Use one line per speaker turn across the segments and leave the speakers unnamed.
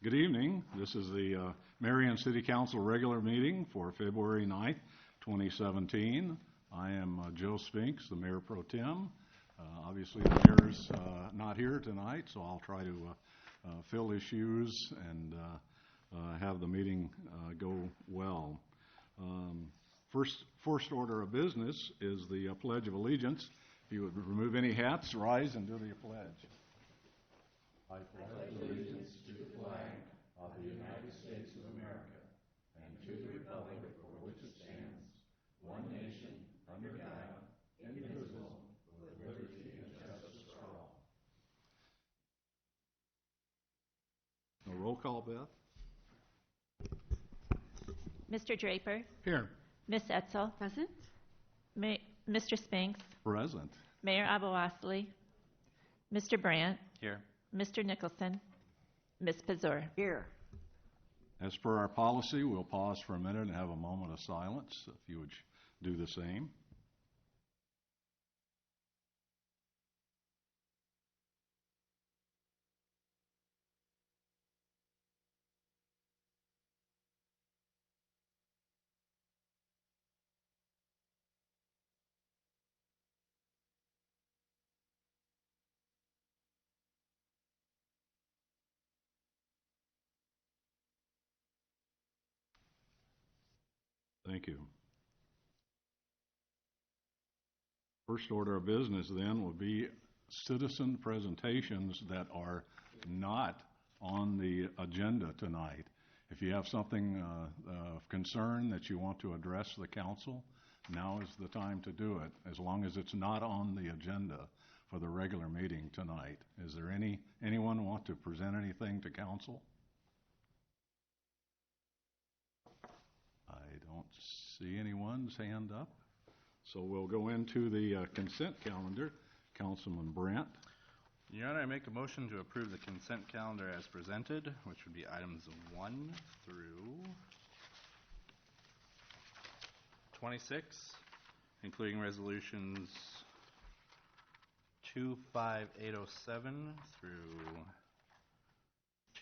Good evening. This is the Marion City Council regular meeting for February 9th, 2017. I am Joe Spinks, the Mayor Pro Tem. Obviously, the Mayor's not here tonight, so I'll try to fill his shoes and have the meeting go well. First order of business is the Pledge of Allegiance. If you would remove any hats, rise and do the pledge. I pledge allegiance to the flag of the United States of America and to the republic for which it stands, one nation, under God, indivisible, with liberty and justice for all. A roll call, Beth.
Mr. Draper.
Here.
Miss Etzel.
Present.
Mr. Spinks.
Present.
Mayor Abouasley. Mr. Brandt.
Here.
Mr. Nicholson. Ms. Pazur.
Here.
As per our policy, we'll pause for a minute and have a moment of silence, if you would do the same. Thank you. First order of business then will be citizen presentations that are not on the agenda tonight. If you have something of concern that you want to address the council, now is the time to do it, as long as it's not on the agenda for the regular meeting tonight. Is there anyone want to present anything to council? I don't see anyone's hand up. So we'll go into the consent calendar. Councilman Brandt.
Your Honor, I make a motion to approve the consent calendar as presented, which would be items 1 through 26, including resolutions 25807 through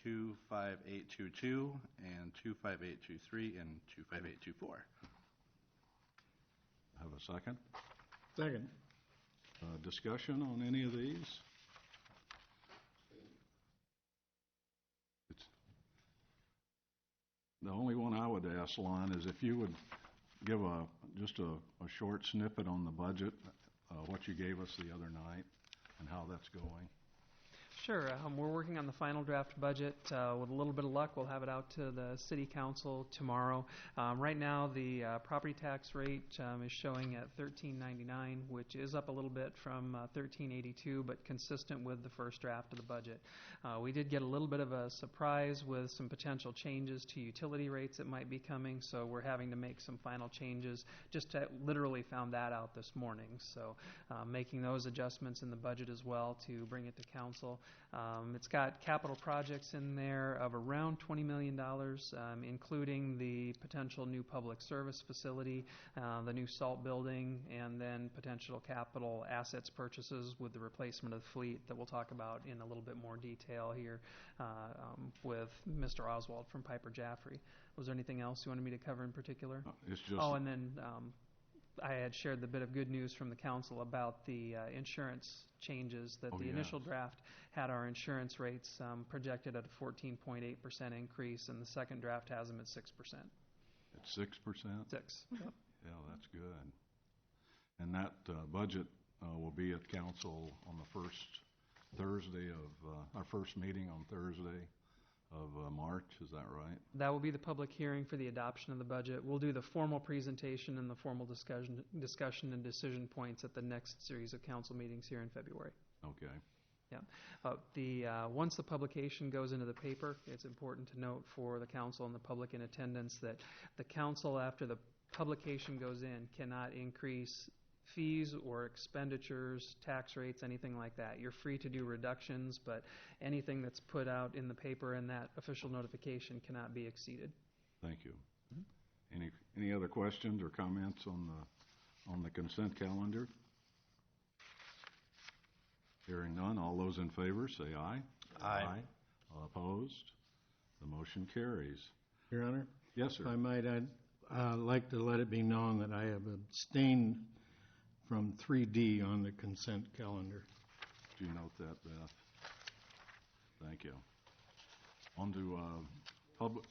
25822 and 25823 and 25824.
Have a second?
Second.
Discussion on any of these? The only one I would ask, Lon, is if you would give just a short snippet on the budget, what you gave us the other night and how that's going.
Sure. We're working on the final draft budget. With a little bit of luck, we'll have it out to the City Council tomorrow. Right now, the property tax rate is showing at $13.99, which is up a little bit from $13.82, but consistent with the first draft of the budget. We did get a little bit of a surprise with some potential changes to utility rates that might be coming, so we're having to make some final changes. Just literally found that out this morning, so making those adjustments in the budget as well to bring it to Council. It's got capital projects in there of around $20 million, including the potential new public service facility, the new salt building, and then potential capital assets purchases with the replacement of the fleet that we'll talk about in a little bit more detail here with Mr. Oswald from Piper Jaffray. Was there anything else you wanted me to cover in particular?
It's just
and then I had shared the bit of good news from the council about the insurance changes that the initial draft had our insurance rates projected at a 14.8% increase, and the second draft has them at 6%.
At 6%?
6. Yep.
Yeah, that's good. And that budget will be at council on the first Thursday of our first meeting on Thursday of March, is that right?
That will be the public hearing for the adoption of the budget. We'll do the formal presentation and the formal discussion and decision points at the next series of council meetings here in February.
Okay.
Yeah. Once the publication goes into the paper, it's important to note for the council and the public in attendance that the council, after the publication goes in, cannot increase fees or expenditures, tax rates, anything like that. You're free to do reductions, but anything that's put out in the paper and that official notification cannot be exceeded.
Thank you. Mm-hmm. Any other questions or comments on the consent calendar? Hearing none, all those in favor say aye.
Aye.
All opposed? The motion carries.
Your Honor,
Yes, sir.
if I might, I'd like to let it be known that I have abstained from 3D on the consent calendar.
Do you note that, Beth? Thank you. On to public,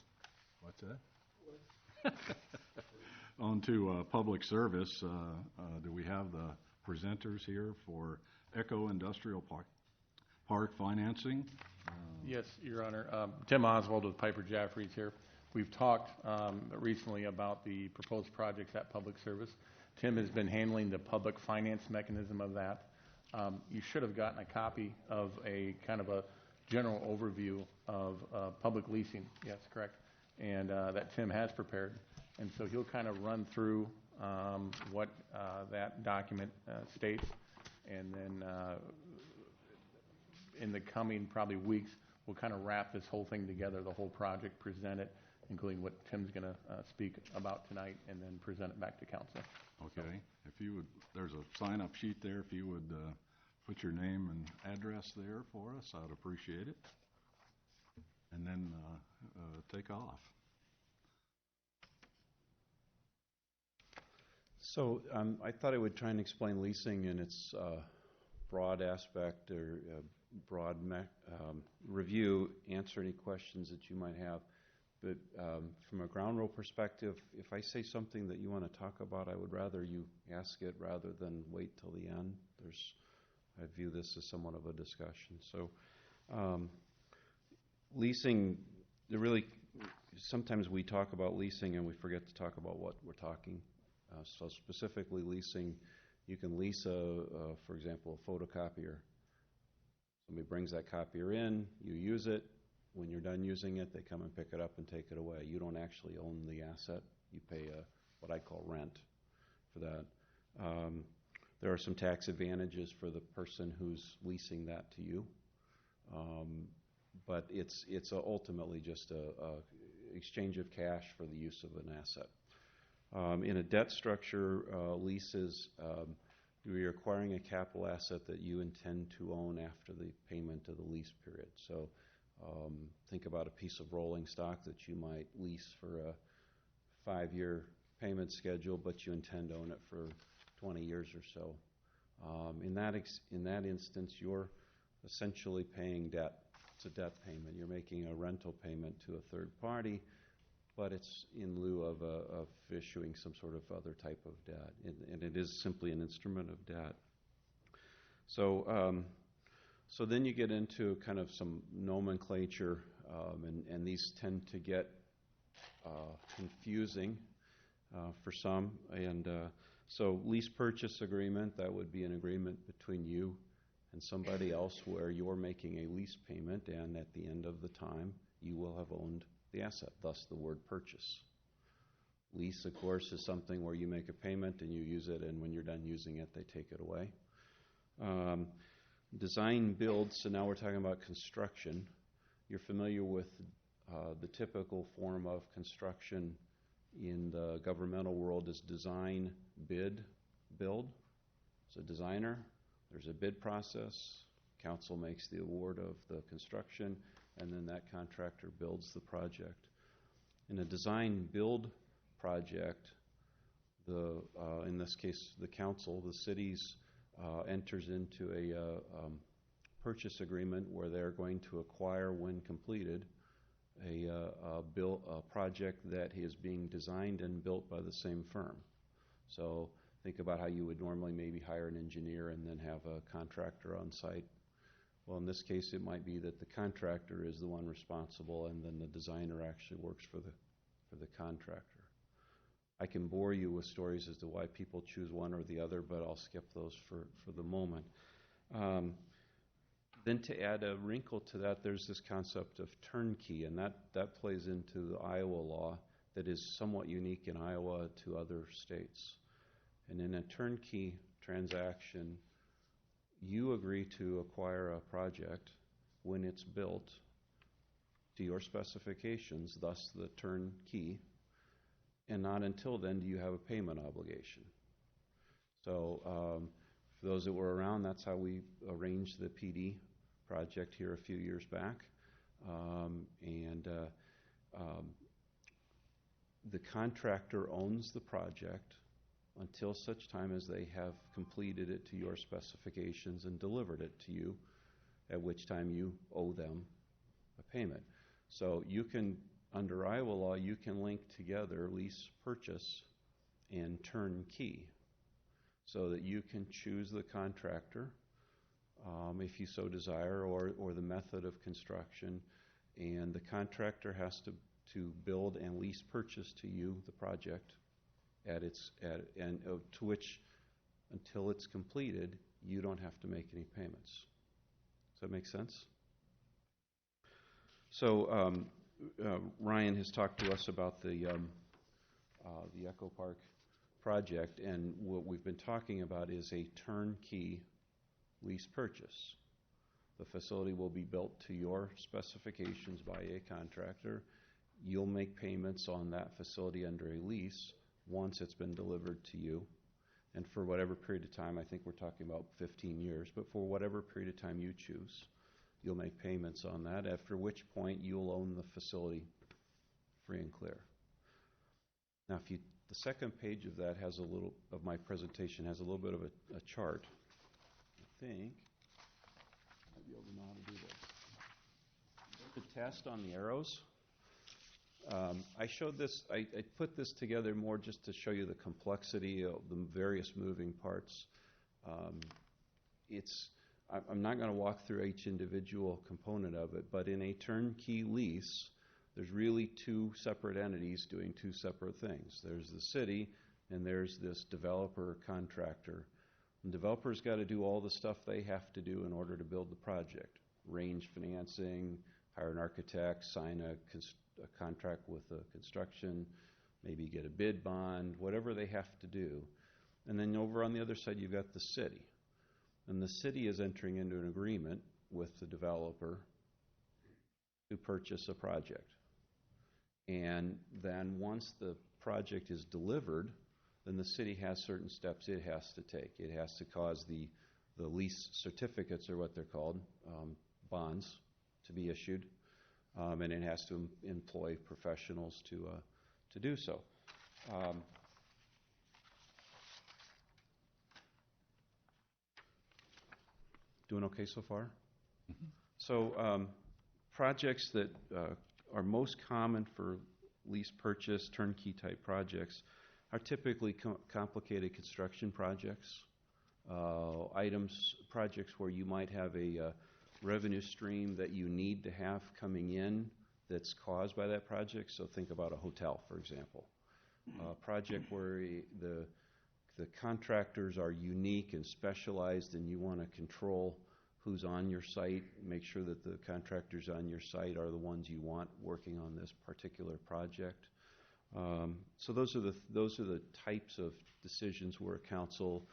what's that? On to public service. Do we have the presenters here for Echo Industrial Park financing?
Yes, Your Honor. Tim Oswald with Piper Jaffrey's here. We've talked recently about the proposed projects at Public Service. Tim has been handling the public finance mechanism of that. You should have gotten a copy of a kind of a general overview of public leasing. Yes, correct. And that Tim has prepared. And so he'll kind of run through what that document states. And then in the coming probably weeks, we'll kind of wrap this whole thing together, the whole project, present it, including what Tim's going to speak about tonight, and then present it back to council.
Okay. If you would, there's a sign-up sheet there. If you would put your name and address there for us, I'd appreciate it. And then take off.
So I thought I would try and explain leasing in its broad aspect or broad review, answer any questions that you might have. But from a ground rule perspective, if I say something that you want to talk about, I would rather you ask it rather than wait till the end. I view this as somewhat of a discussion. So leasing, sometimes we talk about leasing and we forget to talk about what we're talking. So specifically leasing, you can lease, for example, a photocopier. Somebody brings that copier in, you use it. When you're done using it, they come and pick it up and take it away. You don't actually own the asset. You pay what I call rent for that. There are some tax advantages for the person who's leasing that to you. But it's ultimately just a exchange of cash for the use of an asset. In a debt structure, leases, you're acquiring a capital asset that you intend to own after the payment of the lease period. So think about a piece of rolling stock that you might lease for a 5-year payment schedule, but you intend to own it for 20 years or so. In that instance, you're essentially paying debt. It's a debt payment. You're making a rental payment to a third party, but it's in lieu of issuing some sort of other type of debt, and it is simply an instrument of debt. So then you get into kind of some nomenclature, and these tend to get confusing for some. And so lease purchase agreement, that would be an agreement between you and somebody else where you're making a lease payment, and at the end of the time, you will have owned the asset, thus the word purchase. Lease, of course, is something where you make a payment and you use it, and when you're done using it, they take it away. Design build, so now we're talking about construction. You're familiar with the typical form of construction in the governmental world is design, bid, build. So designer, there's a bid process. Council makes the award of the construction, and then that contractor builds the project. In a design build project, in this case, the council, the cities, enters into a purchase agreement where they're going to acquire, when completed, a project that is being designed and built by the same firm. So think about how you would normally maybe hire an engineer and then have a contractor on site. Well, in this case, it might be that the contractor is the one responsible, and then the designer actually works for the contractor. I can bore you with stories as to why people choose one or the other, but I'll skip those for the moment. Then to add a wrinkle to that, there's this concept of turnkey, and that plays into the Iowa law that is somewhat unique in Iowa to other states. And in a turnkey transaction, you agree to acquire a project when it's built to your specifications, thus the turnkey, and not until then do you have a payment obligation. So for those that were around, that's how we arranged the PD project here a few years back. The contractor owns the project until such time as they have completed it to your specifications and delivered it to you, at which time you owe them a payment. So you can, under Iowa law, you can link together lease purchase and turnkey so that you can choose the contractor, if you so desire, or the method of construction, and the contractor has to build and lease purchase to you the project to which, until it's completed, you don't have to make any payments. Does that make sense? So Ryan has talked to us about the Echo Park project, and what we've been talking about is a turnkey lease purchase. The facility will be built to your specifications by a contractor. You'll make payments on that facility under a lease once it's been delivered to you. And for whatever period of time, I think we're talking about 15 years, but for whatever period of time you choose, you'll make payments on that, after which point you'll own the facility free and clear. Now, the second page of that has of my presentation has a little bit of a chart. I think I'll be able to know how to do this. The test on the arrows. I showed this, I put this together more just to show you the complexity of the various moving parts. I'm not going to walk through each individual component of it, but in a turnkey lease, there's really two separate entities doing two separate things. There's the city, and there's this developer contractor. The developer's got to do all the stuff they have to do in order to build the project. Arrange financing, hire an architect, sign a contract with a construction, maybe get a bid bond, whatever they have to do. And then over on the other side, you've got the city. And the city is entering into an agreement with the developer to purchase a project. And then once the project is delivered, then the city has certain steps it has to take. It has to cause the lease certificates, or what they're called, bonds, to be issued. And it has to employ professionals to do so. Doing okay so far? Mm-hmm. So projects that are most common for lease purchase, turnkey type projects are typically complicated construction projects, projects where you might have a revenue stream that you need to have coming in that's caused by that project. So think about a hotel, for example. A project where the contractors are unique and specialized, and you want to control who's on your site, make sure that the contractors on your site are the ones you want working on this particular project. So those are the types of decisions where a council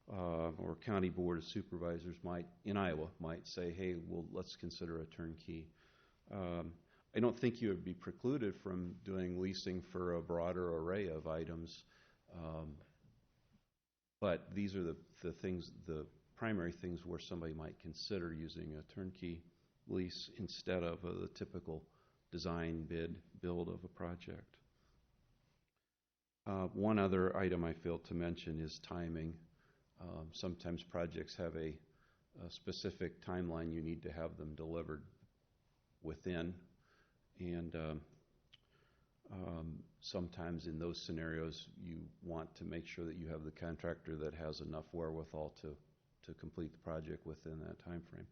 or county board of supervisors in Iowa might say, hey, well, let's consider a turnkey. I don't think you would be precluded from doing leasing for a broader array of items, but these are the primary things where somebody might consider using a turnkey lease instead of the typical design, build of a project. One other item I failed to mention is timing. Sometimes projects have a specific timeline you need to have them delivered within, and sometimes in those scenarios you want to make sure that you have the contractor that has enough wherewithal to complete the project within that time frame.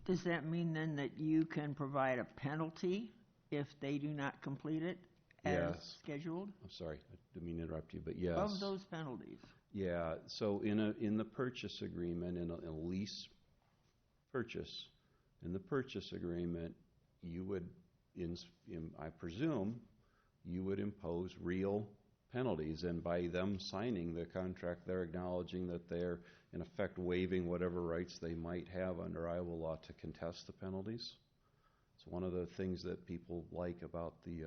Does that mean then that you can provide a penalty if they do not complete it as scheduled?
I'm sorry, I didn't mean to interrupt you, but yes.
Of those penalties?
Yeah, so in the purchase agreement, in a lease purchase, in the purchase agreement, you would, I presume, you would impose real penalties, and by them signing the contract, they're acknowledging that they're, in effect, waiving whatever rights they might have under Iowa law to contest the penalties. It's one of the things that people like about the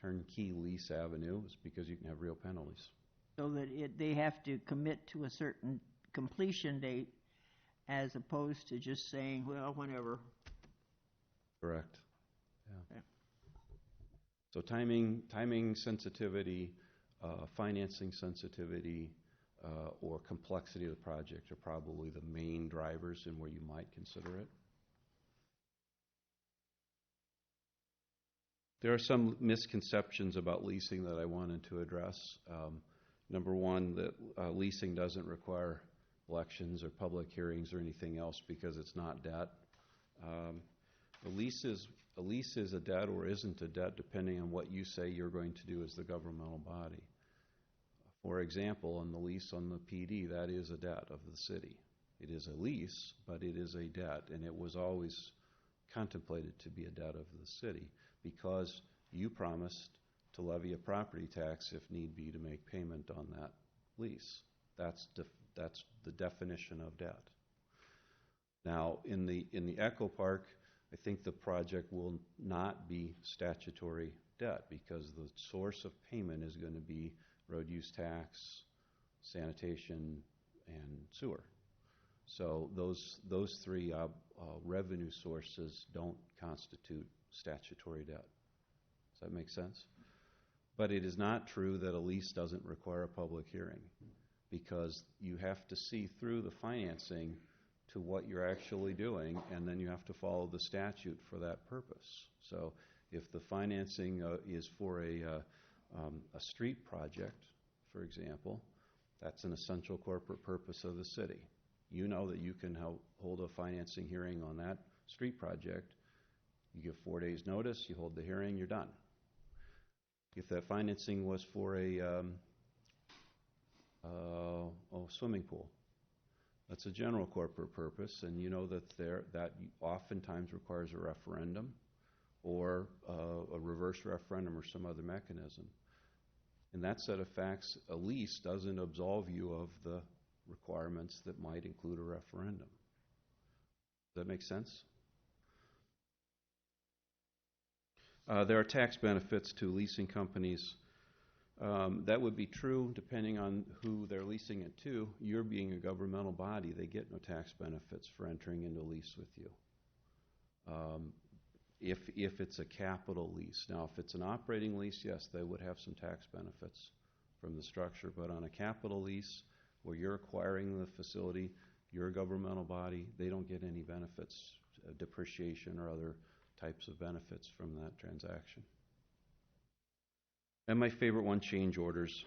turnkey lease avenue is because you can have real penalties.
So that they have to commit to a certain completion date as opposed to just saying, well, whenever.
Correct. Yeah. So timing sensitivity, financing sensitivity, or complexity of the project are probably the main drivers in where you might consider it. There are some misconceptions about leasing that I wanted to address. Number one, that leasing doesn't require elections or public hearings or anything else because it's not debt. A lease is a debt or isn't a debt depending on what you say you're going to do as the governmental body. For example, on the lease on the PD, that is a debt of the city. It is a lease, but it is a debt, and it was always contemplated to be a debt of the city because you promised to levy a property tax if need be to make payment on that lease. That's the definition of debt. Now, in the Echo Park, I think the project will not be statutory debt because the source of payment is going to be road use tax, sanitation, and sewer. So those three revenue sources don't constitute statutory debt. Does that make sense? But it is not true that a lease doesn't require a public hearing because you have to see through the financing to what you're actually doing, and then you have to follow the statute for that purpose. So if the financing is for a street project, for example, that's an essential corporate purpose of the city. You know that you can hold a financing hearing on that street project. You give 4 days notice, you hold the hearing, you're done. If that financing was for a swimming pool, that's a general corporate purpose, and you know that oftentimes requires a referendum or a reverse referendum or some other mechanism. In that set of facts, a lease doesn't absolve you of the requirements that might include a referendum. Does that make sense? There are tax benefits to leasing companies. That would be true depending on who they're leasing it to. You're being a governmental body. They get no tax benefits for entering into a lease with you. If it's a capital lease. Now, if it's an operating lease, yes, they would have some tax benefits from the structure. But on a capital lease where you're acquiring the facility, you're a governmental body, they don't get any benefits, depreciation or other types of benefits from that transaction. And my favorite one, change orders.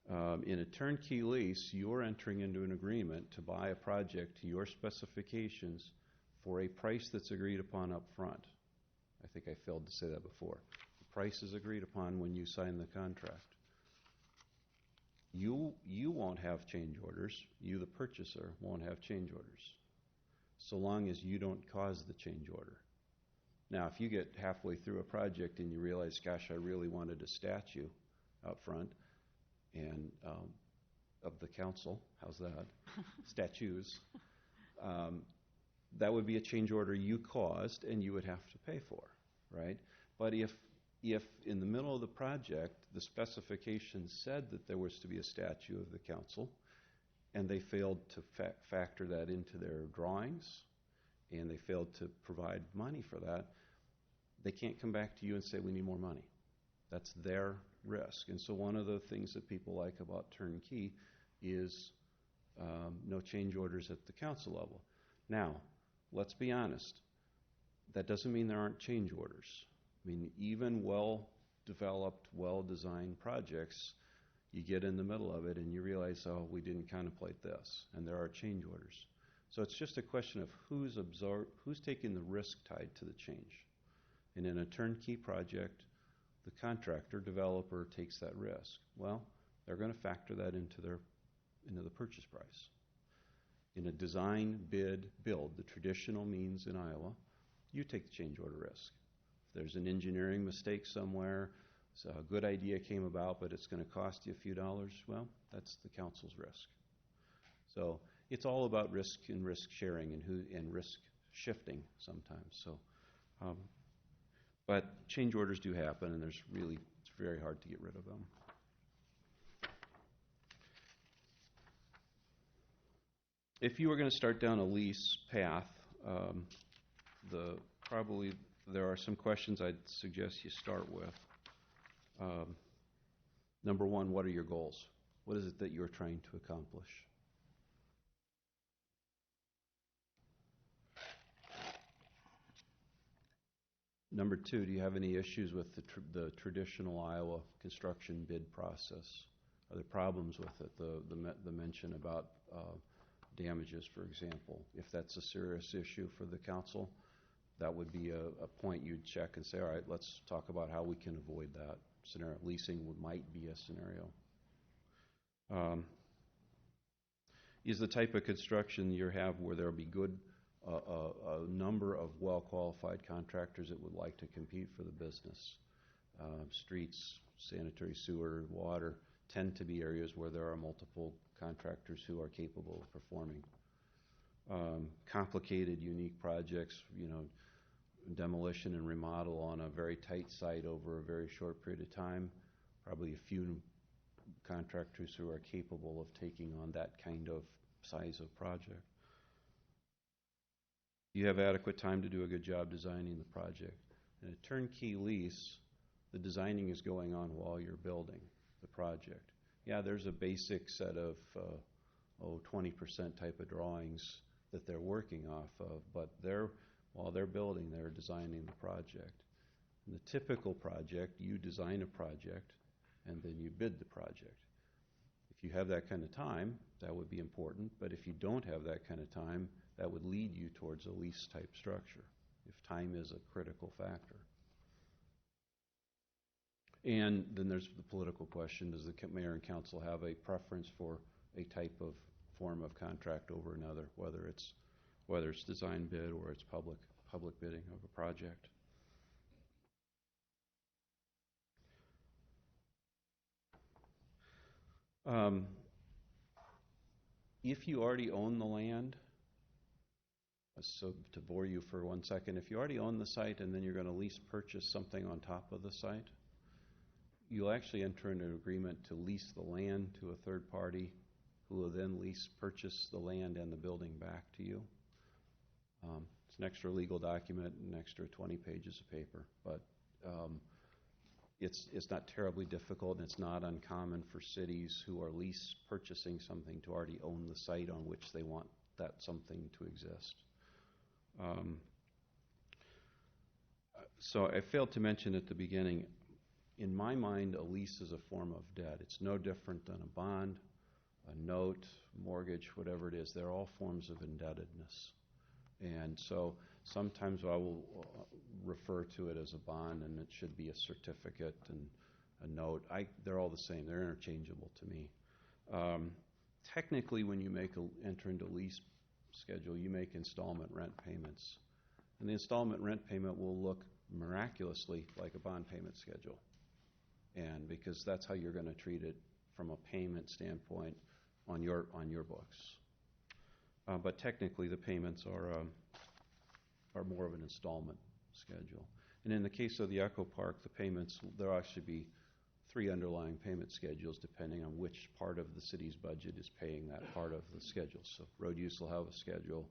In a turnkey lease, you're entering into an agreement to buy a project to your specifications for a price that's agreed upon up front. I think I failed to say that before. The price is agreed upon when you sign the contract. You won't have change orders. You, the purchaser, won't have change orders so long as you don't cause the change order. Now, if you get halfway through a project and you realize, gosh, I really wanted a statue out front and of the council, how's that? Statues. That would be a change order you caused and you would have to pay for, right? But if in the middle of the project the specifications said that there was to be a statue of the council and they failed to factor that into their drawings and they failed to provide money for that, they can't come back to you and say, we need more money. That's their risk. And so one of the things that people like about turnkey is no change orders at the council level. Now, let's be honest. That doesn't mean there aren't change orders. I mean, even well-developed, well-designed projects, you get in the middle of it and you realize, oh, we didn't contemplate this, and there are change orders. So it's just a question of who's taking the risk tied to the change. And in a turnkey project, the contractor, developer takes that risk. Well, they're going to factor that into the purchase price. In a design, bid, build, the traditional means in Iowa, you take the change order risk. If there's an engineering mistake somewhere, so a good idea came about, but it's going to cost you a few dollars, well, that's the council's risk. So it's all about risk and risk sharing and risk shifting sometimes. So, but change orders do happen, and it's very hard to get rid of them. If you were going to start down a lease path, probably there are some questions I'd suggest you start with. Number one, what are your goals? What is it that you're trying to accomplish? Number two, do you have any issues with the traditional Iowa construction bid process? Are there problems with it? The mention about damages, for example. If that's a serious issue for the council, that would be a point you'd check and say, all right, let's talk about how we can avoid that scenario. Leasing might be a scenario. Is the type of construction you have where there'll be a number of well-qualified contractors that would like to compete for the business? Streets, sanitary sewer, water tend to be areas where there are multiple contractors who are capable of performing. Complicated, unique projects, demolition and remodel on a very tight site over a very short period of time, probably a few contractors who are capable of taking on that kind of size of project. You have adequate time to do a good job designing the project. In a turnkey lease, the designing is going on while you're building the project. Yeah, there's a basic set of 20% type of drawings that they're working off of, but while they're building, they're designing the project. In the typical project, you design a project and then you bid the project. If you have that kind of time, that would be important, but if you don't have that kind of time, that would lead you towards a lease type structure, if time is a critical factor. And then there's the political question. Does the mayor and council have a preference for a type of form of contract over another, whether it's design bid or it's public bidding of a project? If you already own the land, so to bore you for 1 second, if you already own the site and then you're going to lease purchase something on top of the site, you'll actually enter into an agreement to lease the land to a third party who will then purchase the land and the building back to you. It's an extra legal document, an extra 20 pages of paper, but it's not terribly difficult, and it's not uncommon for cities who are lease purchasing something to already own the site on which they want that something to exist. So I failed to mention at the beginning, in my mind, a lease is a form of debt. It's no different than a bond, a note, mortgage, whatever it is. They're all forms of indebtedness. And so sometimes I will refer to it as a bond, and it should be a certificate and a note. They're all the same. They're interchangeable to me. Technically, when you enter into lease schedule, you make installment rent payments. And the installment rent payment will look miraculously like a bond payment schedule. And because that's how you're going to treat it from a payment standpoint on your books. But technically, the payments are more of an installment schedule. And in the case of the Echo Park, the payments, there'll actually be 3 underlying payment schedules depending on which part of the city's budget is paying that part of the schedule. So road use will have a schedule,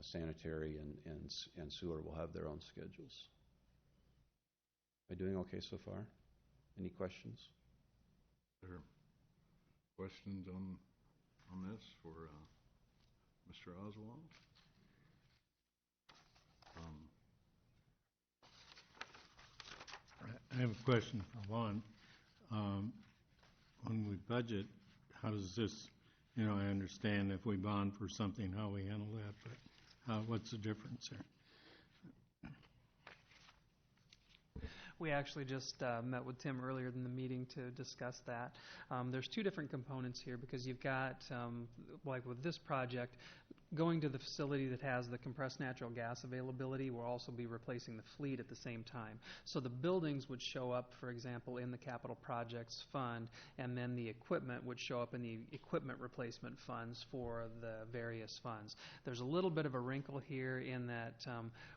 sanitary and sewer will have their own schedules. Am I doing okay so far? Any questions?
Are there questions on this for Mr. Oswald?
I have a question for Lon. When we budget, how does this, I understand if we bond for something, how we handle that, but what's the difference there?
We actually just met with Tim earlier in the meeting to discuss that. There's 2 different components here because you've got, like with this project, going to the facility that has the compressed natural gas availability will also be replacing the fleet at the same time. So the buildings would show up, for example, in the capital projects fund, and then the equipment would show up in the equipment replacement funds for the various funds. There's a little bit of a wrinkle here in that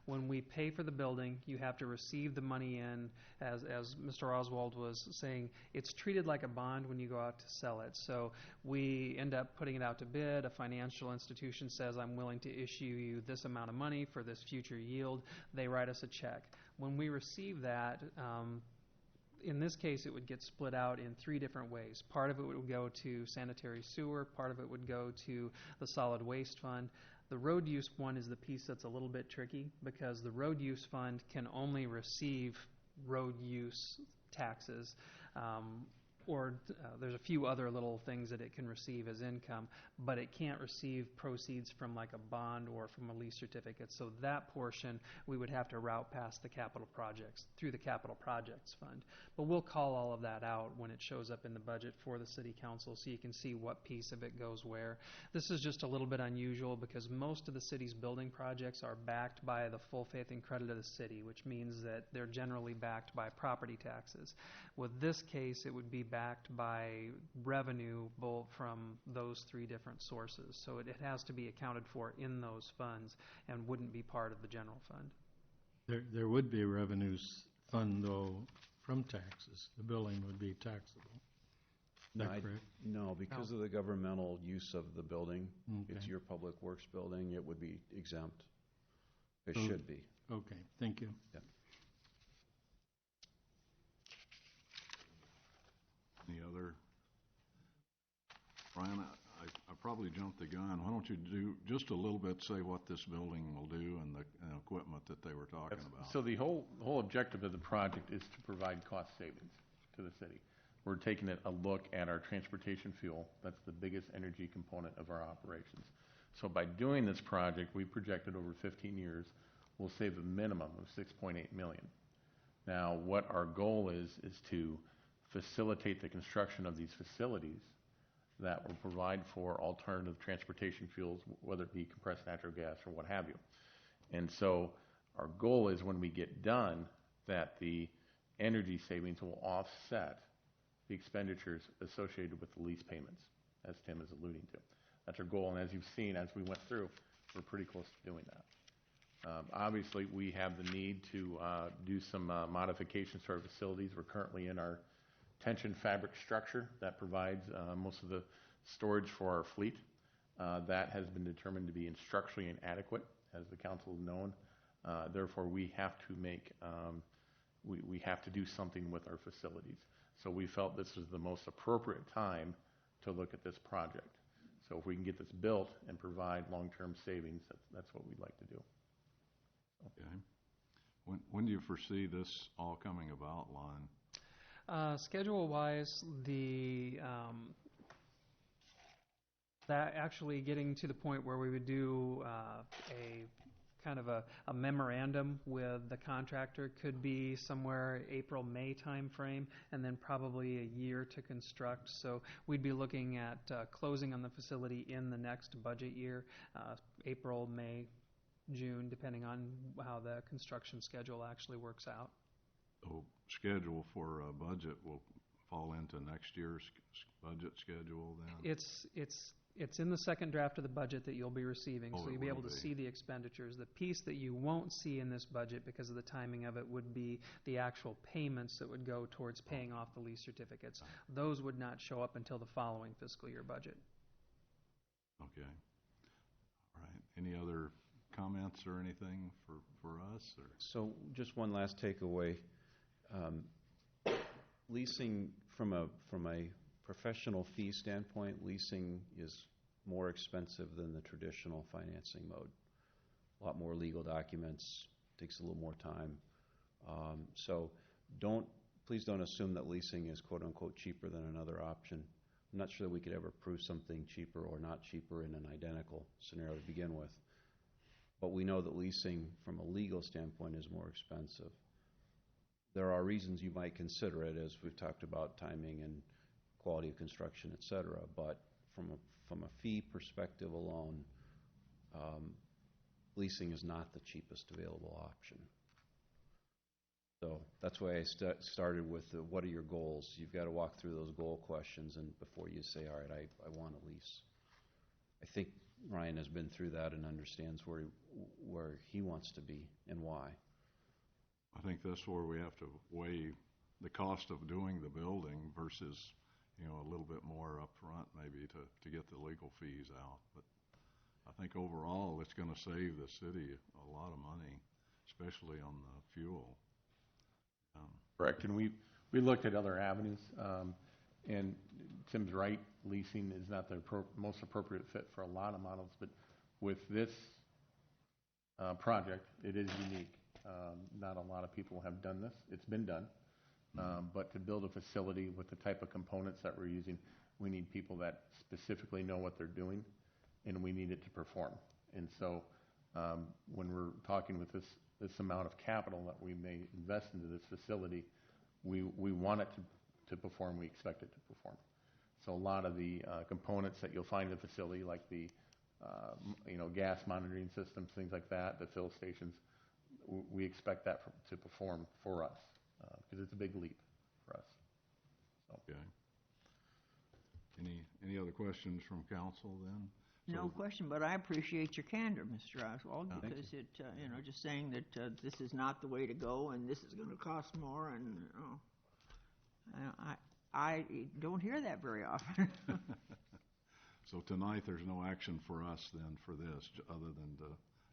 when we pay for the building, you have to receive the money in, as Mr. Oswald was saying, it's treated like a bond when you go out to sell it. So we end up putting it out to bid, a financial institution says, I'm willing to issue you this amount of money for this future yield. They write us a check. When we receive that, in this case, it would get split out in 3 different ways. Part of it would go to sanitary sewer, part of it would go to the solid waste fund. The road use one is the piece that's a little bit tricky, because the road use fund can only receive road use taxes, or there's a few other little things that it can receive as income, but it can't receive proceeds from like a bond or from a lease certificate. So that portion we would have to route past the capital projects, through the capital projects fund. But we'll call all of that out when it shows up in the budget for the city council, so you can see what piece of it goes where. This is just a little bit unusual because most of the city's building projects are backed by the full faith and credit of the city, which means that they're generally backed by property taxes. With this case, it would be backed by revenue both from those 3 different sources. So it has to be accounted for in those funds and wouldn't be part of the general fund.
There would be a revenues fund, though, from taxes. The building would be taxable. Is that correct?
No, because of the governmental use of the building, it's
Okay.
your public works building, it would be exempt. It
So-
should be.
Okay, thank you.
Any other? Brian, I probably jumped the gun. Why don't you do just a little bit, say what this building will do and the equipment that they were talking about?
So the whole objective of the project is to provide cost savings to the city. We're taking a look at our transportation fuel. That's the biggest energy component of our operations. So by doing this project, we projected over 15 years, we'll save a minimum of $6.8 million. Now, what our goal is to facilitate the construction of these facilities that will provide for alternative transportation fuels, whether it be compressed natural gas or what have you. And so our goal is when we get done that the energy savings will offset the expenditures associated with the lease payments, as Tim is alluding to. That's our goal, and as you've seen, as we went through, we're pretty close to doing that. Obviously, we have the need to do some modifications to our facilities. We're currently in our tension fabric structure that provides most of the storage for our fleet. That has been determined to be structurally inadequate, as the council has known. Therefore, we have to make we have to do something with our facilities. So we felt this was the most appropriate time to look at this project. So if we can get this built and provide long-term savings, that's what we'd like to do.
Okay. When do you foresee this all coming about, Lon?
Schedule-wise, that actually getting to the point where we would do a kind of a memorandum with the contractor could be somewhere April-May timeframe, and then probably a year to construct. So we'd be looking at closing on the facility in the next budget year, April, May, June, depending on how the construction schedule actually works out.
So schedule for a budget will fall into next year's budget schedule then?
It's in the second draft of the budget that you'll be receiving,
Oh,
so
it
you'll be
will
able to
be.
see the expenditures. The piece that you won't see in this budget because of the timing of it would be the actual payments that would go towards paying off the lease certificates. Those would not show up until the following fiscal year budget.
Okay. All right. Any other comments or anything for us? Or?
So just one last takeaway. Leasing from a professional fee standpoint, leasing is more expensive than the traditional financing mode. A lot more legal documents, takes a little more time. So please don't assume that leasing is quote unquote cheaper than another option. I'm not sure that we could ever prove something cheaper or not cheaper in an identical scenario to begin with. But we know that leasing from a legal standpoint is more expensive. There are reasons you might consider it, as we've talked about timing and quality of construction, et cetera, but from a fee perspective alone, leasing is not the cheapest available option. So that's why I started with what are your goals? You've got to walk through those goal questions and before you say, all right, I want a lease. I think Ryan has been through that and understands where he wants to be and why.
I think that's where we have to weigh the cost of doing the building versus, a little bit more up front maybe to get the legal fees out. But I think overall, it's gonna save the city a lot of money, especially on the fuel.
Correct, and we looked at other avenues, and Tim's right, leasing is not the most appropriate fit for a lot of models, but with this project, it is unique. Not a lot of people have done this. It's been done, but to build a facility with the type of components that we're using, we need people that specifically know what they're doing, and we need it to perform. And so when we're talking with this amount of capital that we may invest into this facility, we want it to perform. We expect it to perform. So a lot of the components that you'll find in the facility, like the gas monitoring systems, things like that, the fill stations, we expect that to perform for us because it's a big leap for us. So.
Okay. Any other questions from council then?
No question, but I appreciate your candor, Mr. Oswald, because it, just saying that this is not the way to go and this is going to cost more, and I don't hear that very often.
So tonight, there's no action for us then for this, other than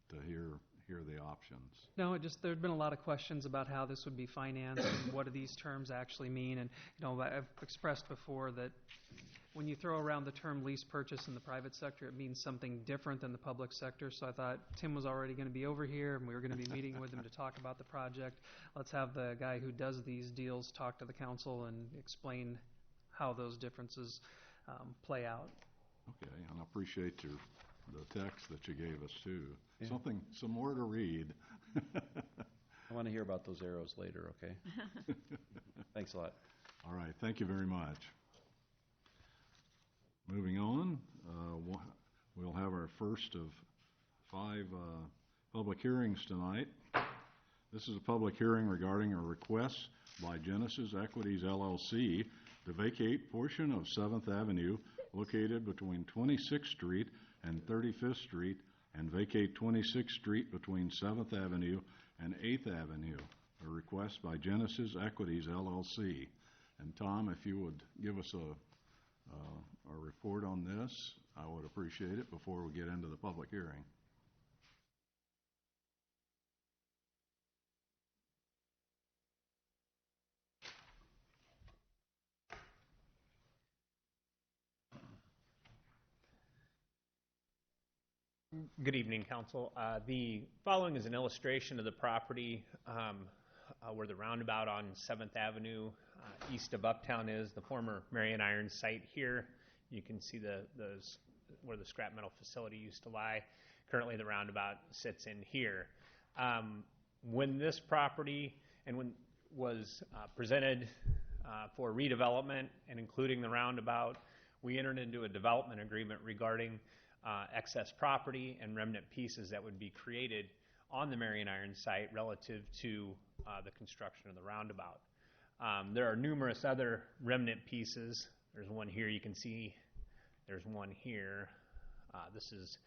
to hear the options.
No, there's been a lot of questions about how this would be financed and what do these terms actually mean. And, I've expressed before that when you throw around the term lease purchase in the private sector, it means something different than the public sector. So I thought Tim was already going to be over here, and we were going to be meeting with him to talk about the project. Let's have the guy who does these deals talk to the council and explain how those differences play out.
Okay, and I appreciate the text that you gave us too. Yeah. Some more to read.
I want to hear about those arrows later, okay? Thanks a lot.
All right, thank you very much. Moving on, we'll have our first of 5 public hearings tonight. This is a public hearing regarding a request by Genesis Equities LLC to vacate portion of 7th Avenue located between 26th Street and 35th Street and vacate 26th Street between 7th Avenue and 8th Avenue. A request by Genesis Equities LLC. And Tom, if you would give us a report on this, I would appreciate it before we get into the public hearing.
Good evening, Council. The following is an illustration of the property where the roundabout on 7th Avenue east of Uptown is, the former Marion Iron site here. You can see where the scrap metal facility used to lie. Currently, the roundabout sits in here. When this property was presented for redevelopment and including the roundabout, we entered into a development agreement regarding excess property and remnant pieces that would be created on the Marion Iron site relative to the construction of the roundabout. There are numerous other remnant pieces. There's one here you can see. There's one here. This is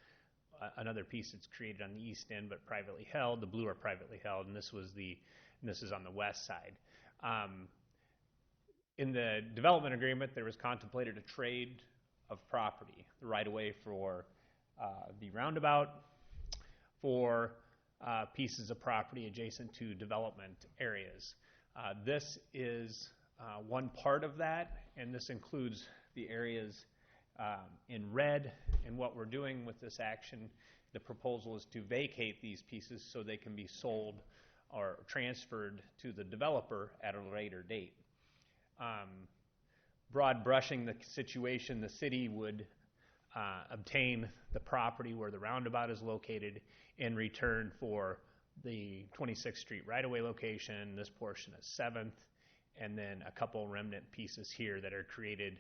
another piece that's created on the east end but privately held. The blue are privately held, and this is on the west side. In the development agreement, there was contemplated a trade of property, the right-of-way for the roundabout, for pieces of property adjacent to development areas. This is one part of that, and this includes the areas in red. And what we're doing with this action, the proposal is to vacate these pieces so they can be sold or transferred to the developer at a later date. Broad brushing the situation, the city would obtain the property where the roundabout is located in return for the 26th Street right-of-way location, this portion is 7th, and then a couple remnant pieces here that are created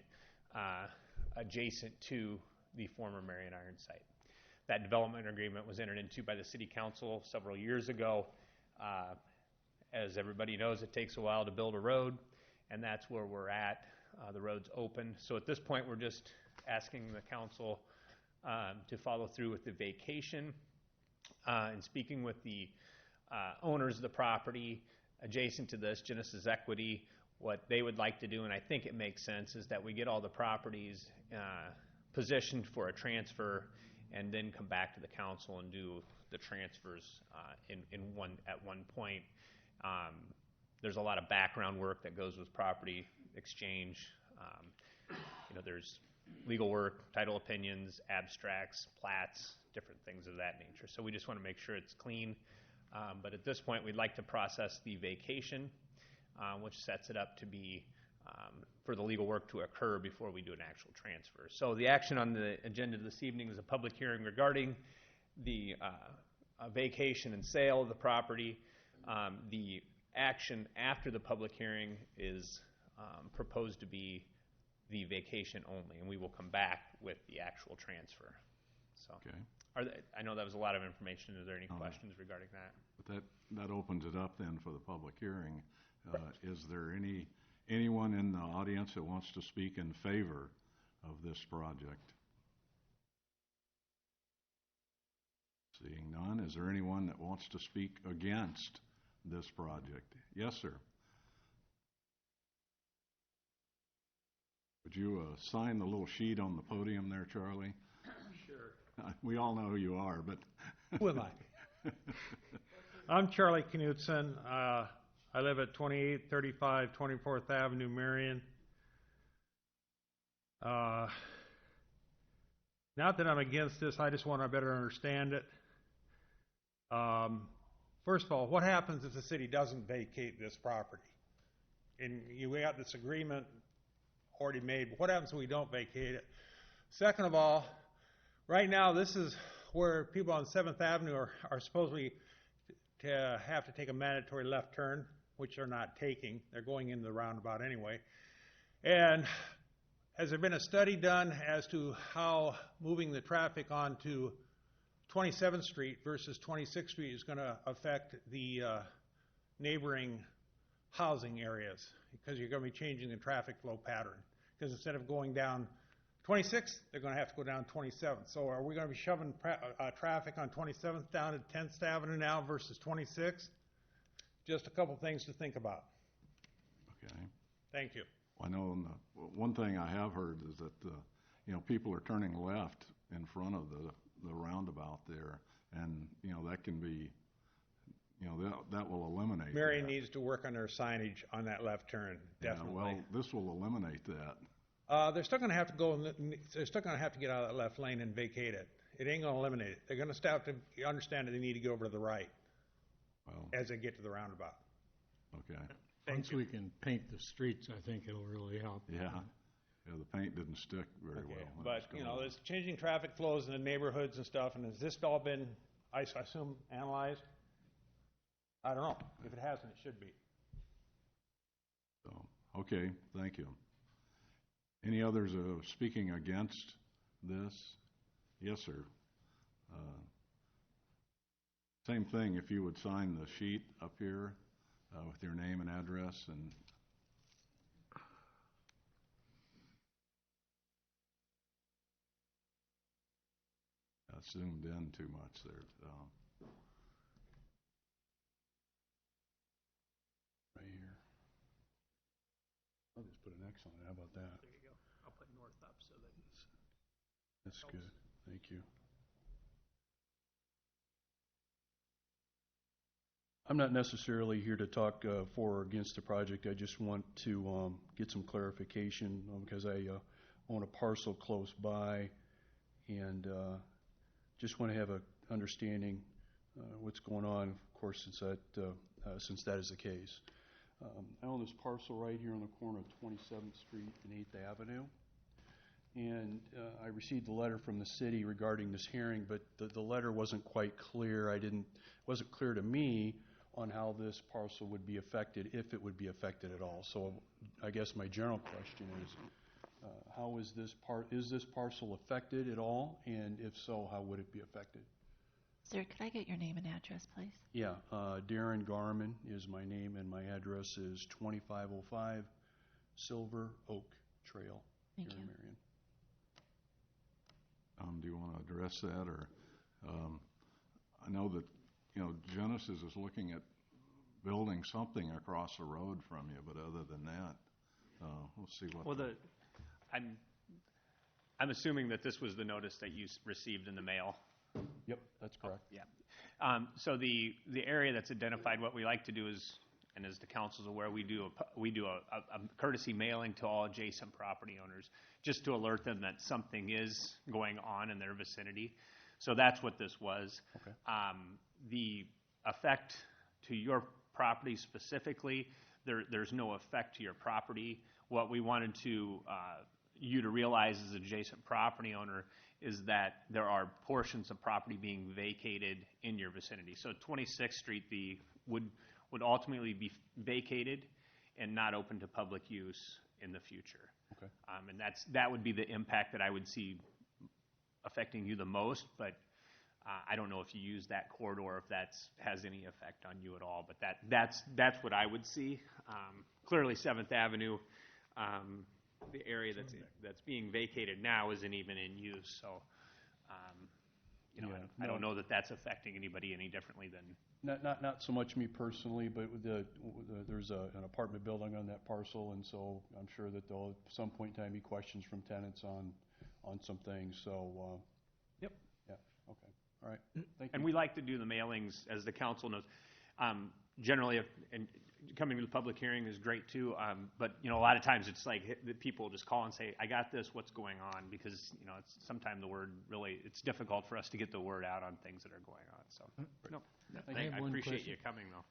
adjacent to the former Marion Iron site. That development agreement was entered into by the City Council several years ago. As everybody knows, it takes a while to build a road, and that's where we're at. The road's open. So at this point, we're just asking the council to follow through with the vacation. And speaking with the owners of the property adjacent to this, Genesis Equity, what they would like to do, and I think it makes sense, is that we get all the properties positioned for a transfer and then come back to the council and do the transfers at one point. There's a lot of background work that goes with property exchange. There's legal work, title opinions, abstracts, plats, different things of that nature. So we just want to make sure it's clean. But at this point, we'd like to process the vacation, which sets it up to be for the legal work to occur before we do an actual transfer. So the action on the agenda this evening is a public hearing regarding the vacation and sale of the property. The action after the public hearing is proposed to be the vacation only, and we will come back with the actual transfer. So,
Okay.
I know that was a lot of information. Is there any questions regarding that?
But that opens it up then for the public hearing. Is there anyone in the audience that wants to speak in favor of this project? Seeing none, is there anyone that wants to speak against this project? Yes, sir. Would you sign the little sheet on the podium there, Charlie?
Sure.
We all know who you are, but...
Who am I? I'm Charlie Knutson. I live at 2835 24th Avenue, Marion. Not that I'm against this, I just want to better understand it. First of all, what happens if the city doesn't vacate this property? And we got this agreement already made, but what happens if we don't vacate it? Second of all, right now this is where people on 7th Avenue are supposedly to have to take a mandatory left turn, which they're not taking. They're going into the roundabout anyway. And has there been a study done as to how moving the traffic onto 27th Street versus 26th Street is going to affect the neighboring housing areas? Because you're going to be changing the traffic flow pattern. Because instead of going down 26th, they're going to have to go down 27th. So are we going to be shoving traffic on 27th down to 10th Avenue now versus 26th? Just a couple things to think about.
Okay.
Thank you.
I know one thing I have heard is that, people are turning left in front of the roundabout there, and, that can be, that will eliminate
Marion
that.
needs to work on their signage on that left turn, definitely.
Yeah, well, this will eliminate that.
They're still going to have to go. They're still going to have to get out of that left lane and vacate it. It ain't going to eliminate it. They're going to have to understand that they need to go over to the right as they get to the roundabout.
Okay.
Once we can paint the streets, I think it'll really help.
Yeah. Yeah, the paint didn't stick very well.
But there's changing traffic flows in the neighborhoods and stuff. And has this all been, I assume, analyzed? I don't know. If it hasn't, it should be.
So, okay, thank you. Any others speaking against this? Yes, sir. Same thing, if you would sign the sheet up here with your name and address, and zoomed in too much there. Right here. I'll just put an X on it. How about that?
There you go. I'll put north up so that
That's good. Thank you.
I'm not necessarily here to talk for or against the project. I just want to get some clarification because I own a parcel close by, and just want to have an understanding what's going on, of course, since that is the case. I own this parcel right here on the corner of 27th Street and 8th Avenue. And I received a letter from the city regarding this hearing, but the letter wasn't quite clear. It wasn't clear to me on how this parcel would be affected, if it would be affected at all. So I guess my general question is, how is this parcel affected at all? And if so, how would it be affected?
Sir, could I get your name and address, please?
Yeah, Darren Garman is my name, and my address is 2505 Silver Oak Trail here in Marion.
Do you want to address that, or I know that Genesis is looking at building something across the road from you, but other than that, we'll see what.
Well, I'm assuming that this was the notice that you received in the mail.
Yep, that's correct.
Yeah. So the area that's identified, what we like to do is, and as the council's aware, we do a courtesy mailing to all adjacent property owners, just to alert them that something is going on in their vicinity. So that's what this was.
Okay.
The effect to your property specifically, there's no effect to your property. What we wanted you to realize as an adjacent property owner is that there are portions of property being vacated in your vicinity. So 26th Street would ultimately be vacated and not open to public use in the future.
Okay.
And that would be the impact that I would see affecting you the most, but I don't know if you use that corridor, if that has any effect on you at all, but that's what I would see. Clearly 7th Avenue, the area that's being vacated now isn't even in use, so I don't know that that's affecting anybody any differently than.
Not so much me personally, but there's an apartment building on that parcel, and so I'm sure that there'll at some point in time be questions from tenants on some things. So,
Yep.
Yeah. Okay. All right. Thank you.
And we like to do the mailings, as the council knows. Generally, and coming to the public hearing is great too. But a lot of times it's like the people just call and say, "I got this. What's going on?" Because it's sometimes the word it's difficult for us to get the word out on things that are going on. So no, I appreciate you coming though.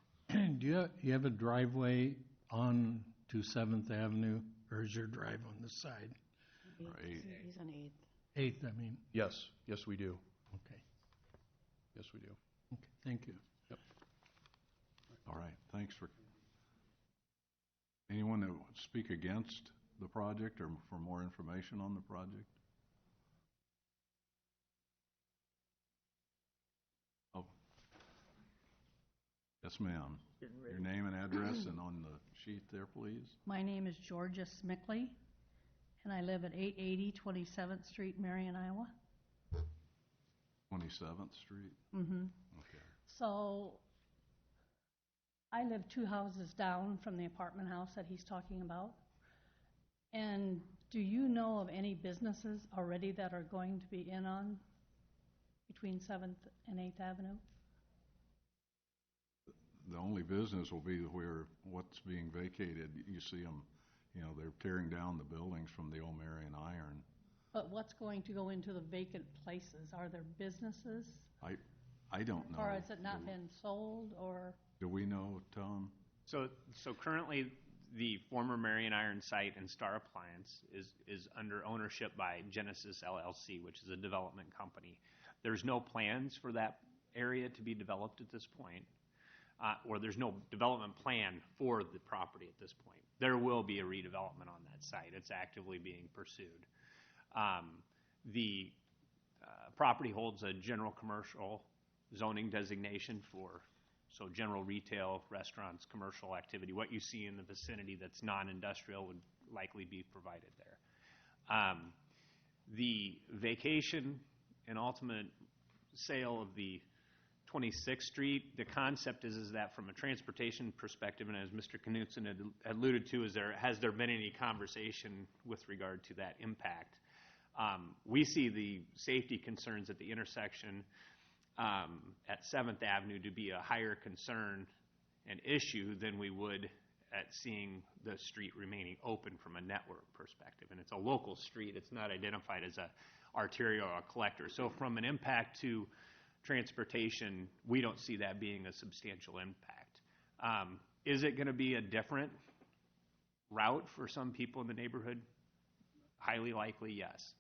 Do you have a driveway on to 7th Avenue, or is your drive on the side?
He's on 8th.
8th, I mean.
Yes, we do.
Okay.
Yes, we do.
Okay. Thank you.
Yep.
All right, thanks for. Anyone that would speak against the project or for more information on the project? Oh. Yes, ma'am. Your name and address and on the sheet there, please.
My name is Georgia Smickley, and I live at 880 27th Street, Marion, Iowa.
27th Street?
Mm-hmm.
Okay.
So I live 2 houses down from the apartment house that he's talking about. And do you know of any businesses already that are going to be in on between 7th and 8th Avenue?
The only business will be where what's being vacated. You see them, they're tearing down the buildings from the old Marion Iron.
But what's going to go into the vacant places? Are there businesses?
I don't know.
Or has it not been sold, or?
Do we know, Tom?
So currently, the former Marion Iron site and Star Appliance is under ownership by Genesis LLC, which is a development company. There's no plans for that area to be developed at this point, or there's no development plan for the property at this point. There will be a redevelopment on that site. It's actively being pursued. The property holds a general commercial zoning designation so general retail, restaurants, commercial activity. What you see in the vicinity that's non-industrial would likely be provided there. The vacation and ultimate sale of the 26th Street, the concept is that from a transportation perspective, and as Mr. Knutson had alluded to, has there been any conversation with regard to that impact? We see the safety concerns at the intersection at 7th Avenue to be a higher concern and issue than we would at seeing the street remaining open from a network perspective. And it's a local street. It's not identified as a arterial or a collector. So from an impact to transportation, we don't see that being a substantial impact. Is it going to be a different route for some people in the neighborhood? Highly likely, yes.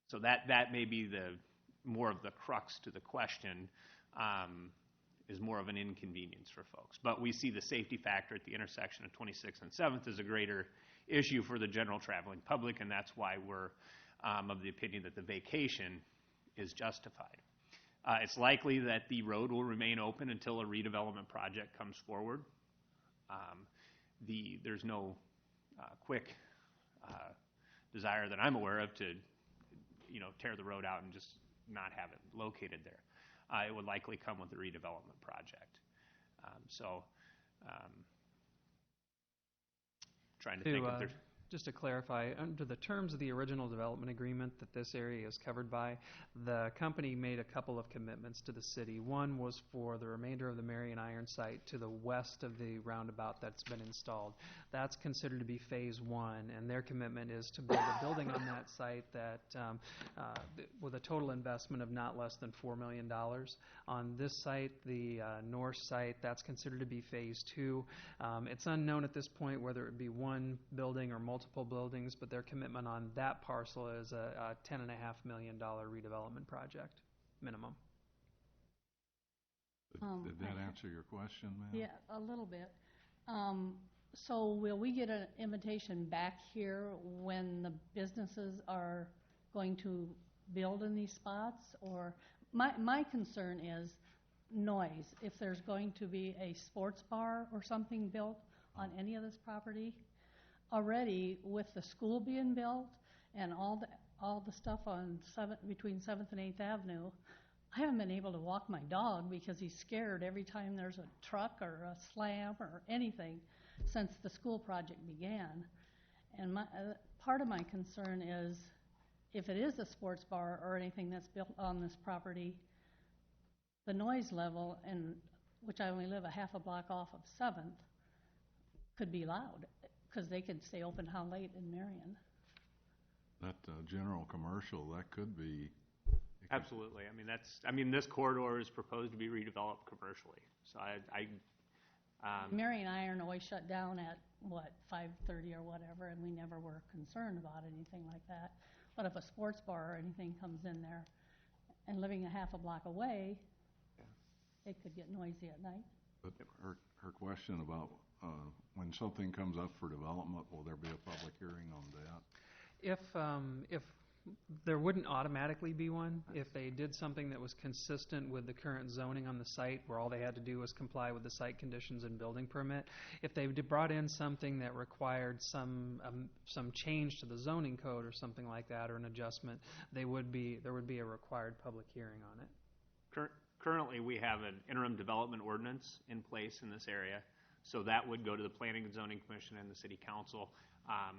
So that may be more of the crux to the question, is more of an inconvenience for folks. But we see the safety factor at the intersection of 26th and 7th as a greater issue for the general traveling public, and that's why we're of the opinion that the vacation is justified. It's likely that the road will remain open until a redevelopment project comes forward. There's no quick desire that I'm aware of to tear the road out and just not have it located there. It would likely come with a redevelopment project. Trying to think if there's.
Just to clarify, under the terms of the original development agreement that this area is covered by, the company made a couple of commitments to the city. One was for the remainder of the Marion Iron site to the west of the roundabout that's been installed. That's considered to be phase one, and their commitment is to build a building on that site that, with a total investment of not less than $4 million. On this site, the north site, that's considered to be phase two. It's unknown at this point whether it be one building or multiple buildings, but their commitment on that parcel is a $10.5 million redevelopment project, minimum.
Did that answer your question, ma'am?
Yeah, a little bit. So will we get an invitation back here when the businesses are going to build in these spots? Or my concern is noise. If there's going to be a sports bar or something built on any of this property, already with the school being built and all the stuff on between 7th and 8th Avenue, I haven't been able to walk my dog because he's scared every time there's a truck or a slam or anything since the school project began. And part of my concern is if it is a sports bar or anything that's built on this property, the noise level, and which I only live a half a block off of 7th, could be loud because they could stay open how late in Marion.
That general commercial, that could be.
Absolutely. I mean, this corridor is proposed to be redeveloped commercially. So
Marion Iron always shut down at, 5:30 or whatever, and we never were concerned about anything like that. But if a sports bar or anything comes in there, and living a half a block away, it could get noisy at night.
But her question about when something comes up for development, will there be a public hearing on that?
If there wouldn't automatically be one, if they did something that was consistent with the current zoning on the site, where all they had to do was comply with the site conditions and building permit. If they brought in something that required some change to the zoning code or something like that, or an adjustment, there would be a required public hearing on it.
Currently, we have an interim development ordinance in place in this area, so that would go to the Planning and Zoning Commission and the City Council.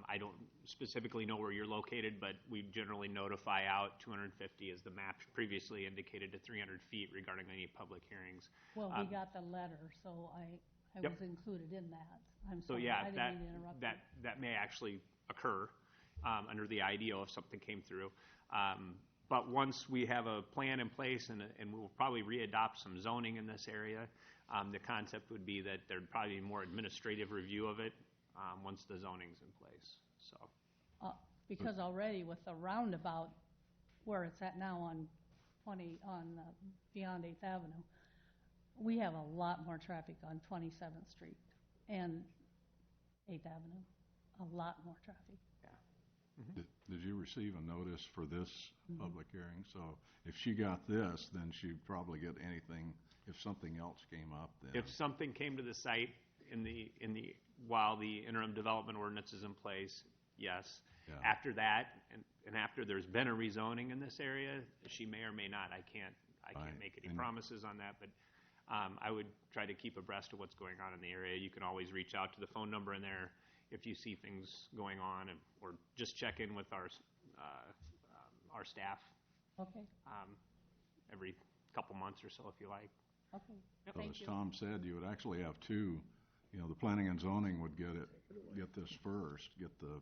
I don't specifically know where you're located, but we generally notify out 250 as the map previously indicated to 300 feet regarding any public hearings.
Well, we got the letter, so I was included in that. I'm
So
sorry,
yeah,
I didn't mean to interrupt you.
that may actually occur under the IDO if something came through. But once we have a plan in place, and we'll probably readopt some zoning in this area, the concept would be that there'd probably be more administrative review of it once the zoning's in place. So
Because already with the roundabout where it's at now on beyond 8th Avenue, we have a lot more traffic on 27th Street and 8th Avenue. A lot more traffic.
Did you receive a notice for this public hearing? So if she got this, then she'd probably get anything if something else came up. Then
if something came to the site while the interim development ordinance is in place, yes.
Yeah.
After that, and after there's been a rezoning in this area, she may or may not. I can't make any promises on that, but I would try to keep abreast of what's going on in the area. You can always reach out to the phone number in there if you see things going on, or just check in with our staff.
Okay.
Every couple months or so, if you like.
Okay.
So
Thank
as
you.
Tom said, you would actually have two. The planning and zoning would get this first, get the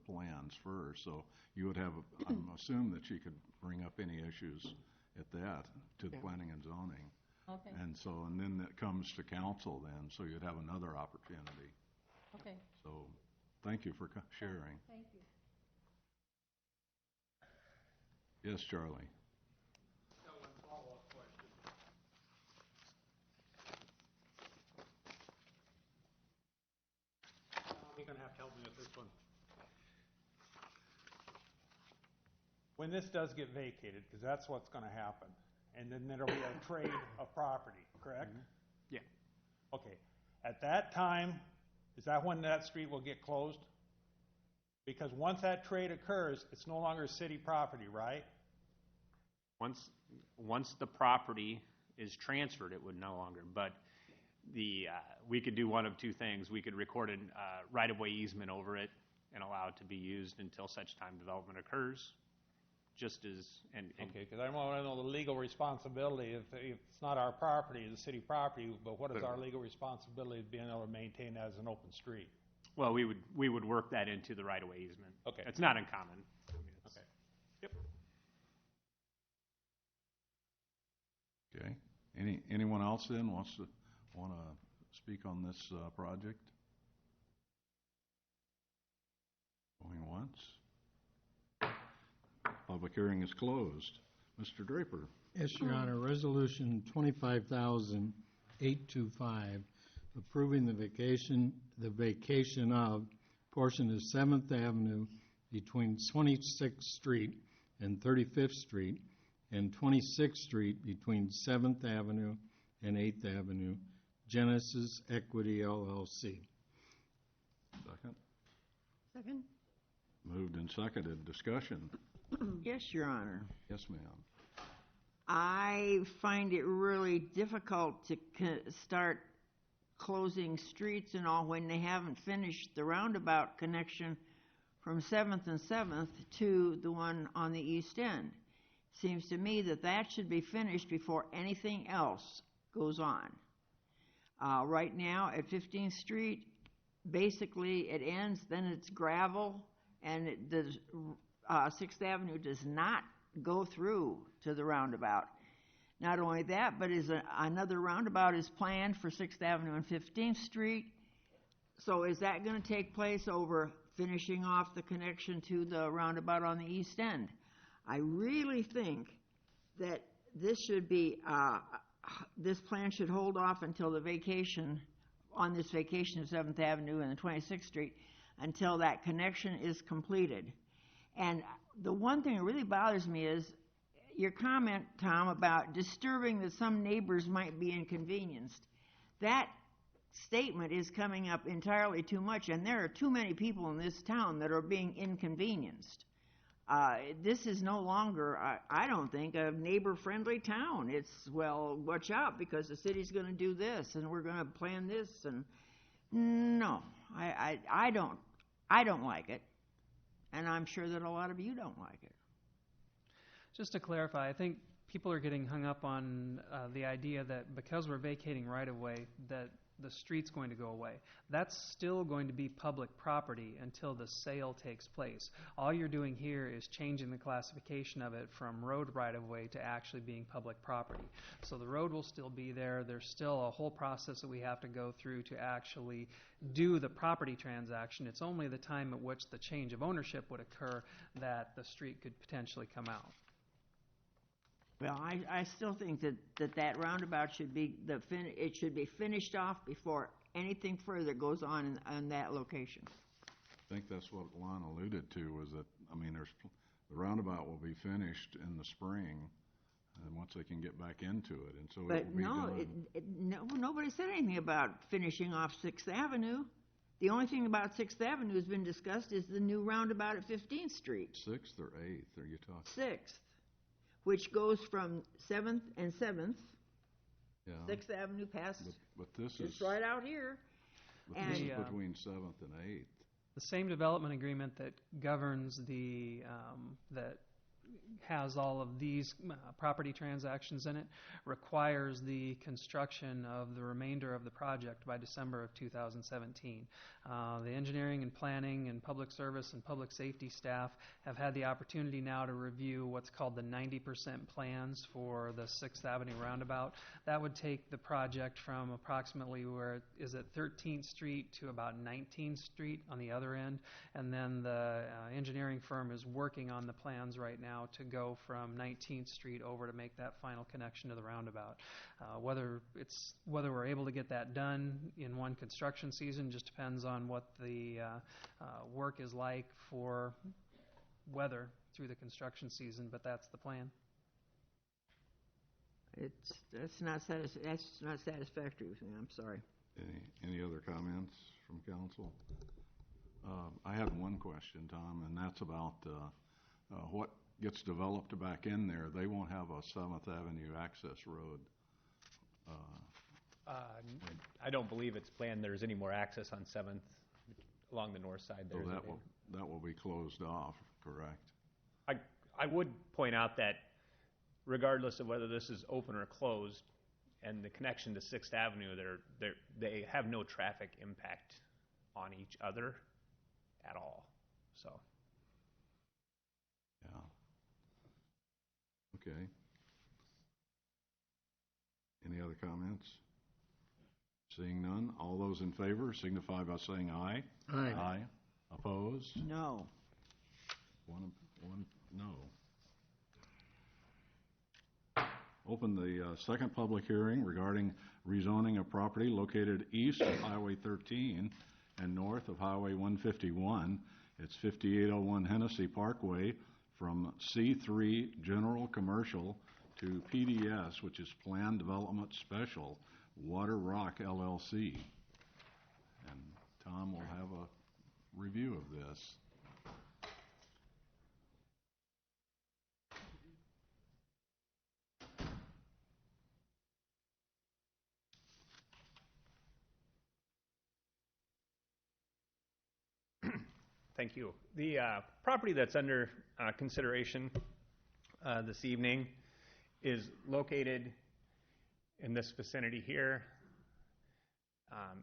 plans first. So you would have, I'm assuming that she could bring up any issues at that to the planning and zoning.
Okay.
And then it comes to council then, so you'd have another opportunity.
Okay.
So thank you for sharing.
Thank you.
Yes, Charlie.
One follow-up question. You're going to have to help me with this one. When this does get vacated, because that's what's going to happen, and then there'll be a trade of property, correct?
Yeah.
Okay. At that time, is that when that street will get closed? Because once that trade occurs, it's no longer city property, right?
Once the property is transferred, it would no longer. But we could do one of two things. We could record a right-of-way easement over it, and allowed to be used until such time development occurs, just as, and
Okay, because I want to know the legal responsibility. If it's not our property, the city property, but what is our legal responsibility of being able to maintain that as an open street?
well, we would work that into the right-of-way easement.
Okay.
It's not uncommon. I mean, it's-
Okay.
Yep.
Okay. Anyone else then want to speak on this project? Going once. Public hearing is closed. Mr. Draper.
Yes, Your Honor, Resolution 25,825, approving the vacation of portion of 7th Avenue between 26th Street and 35th Street, and 26th Street between 7th Avenue and 8th Avenue, Genesis Equity LLC.
Second.
Second?
Moved and seconded. Discussion.
Yes, Your Honor.
Yes, ma'am.
I find it really difficult to start closing streets and all when they haven't finished the roundabout connection from 7th and 7th to the one on the east end. Seems to me that that should be finished before anything else goes on. Right now at 15th Street, basically it ends, then it's gravel, and the 6th Avenue does not go through to the roundabout. Not only that, but another roundabout is planned for 6th Avenue and 15th Street. So is that going to take place over finishing off the connection to the roundabout on the east end? I really think that this should be, this plan should hold off until the vacation, on this vacation of 7th Avenue and the 26th Street, until that connection is completed. And the one thing that really bothers me is your comment, Tom, about disturbing that some neighbors might be inconvenienced. That statement is coming up entirely too much, and there are too many people in this town that are being inconvenienced. This is no longer, I don't think, a neighbor-friendly town. It's, well, watch out because the city's going to do this and we're going to plan this. And no, I don't like it, and I'm sure that a lot of you don't like it.
Just to clarify, I think people are getting hung up on the idea that because we're vacating right-of-way, that the street's going to go away. That's still going to be public property until the sale takes place. All you're doing here is changing the classification of it from road right-of-way to actually being public property. So the road will still be there. There's still a whole process that we have to go through to actually do the property transaction. It's only the time at which the change of ownership would occur that the street could potentially come out.
Well, I still think that roundabout should be it should be finished off before anything further goes on in that location.
I think that's what Lon alluded to, was that, I mean, the roundabout will be finished in the spring, and once they can get back into it, and so it will be done.
Nobody said anything about finishing off 6th Avenue. The only thing about 6th Avenue has been discussed is the new roundabout at 15th Street.
6th or 8th, are you talking?
6th, which goes from 7th and 7th,
Yeah.
6th Avenue past,
But this
it's
is,
right out here.
but this is
And-
between 7th and 8th.
The same development agreement that governs the, that has all of these property transactions in it requires the construction of the remainder of the project by December of 2017. The engineering and planning and public service and public safety staff have had the opportunity now to review what's called the 90% plans for the 6th Avenue roundabout. That would take the project from approximately where it is at 13th Street to about 19th Street on the other end, and then the engineering firm is working on the plans right now to go from 19th Street over to make that final connection to the roundabout. Whether we're able to get that done in one construction season just depends on what the work is like for weather through the construction season, but that's the plan.
That's not satisfactory with me. I'm sorry.
Any other comments from council? I have one question, Tom, and that's about what gets developed back in there. They won't have a 7th Avenue access road.
I don't believe it's planned there's any more access on 7th along the north side
So
there.
that will be closed off, correct?
I would point out that regardless of whether this is open or closed, and the connection to 6th Avenue, they have no traffic impact on each other at all. So.
Yeah. Okay. Any other comments? Seeing none, all those in favor signify by saying aye.
Aye.
Aye. Opposed?
No.
One no. Open the second public hearing regarding rezoning of property located east of Highway 13 and north of Highway 151. It's 5801 Hennessy Parkway from C3 General Commercial to PDS, which is Planned Development Special, Water Rock LLC. And Tom will have a review of this.
Thank you. The property that's under consideration this evening is located in this vicinity here.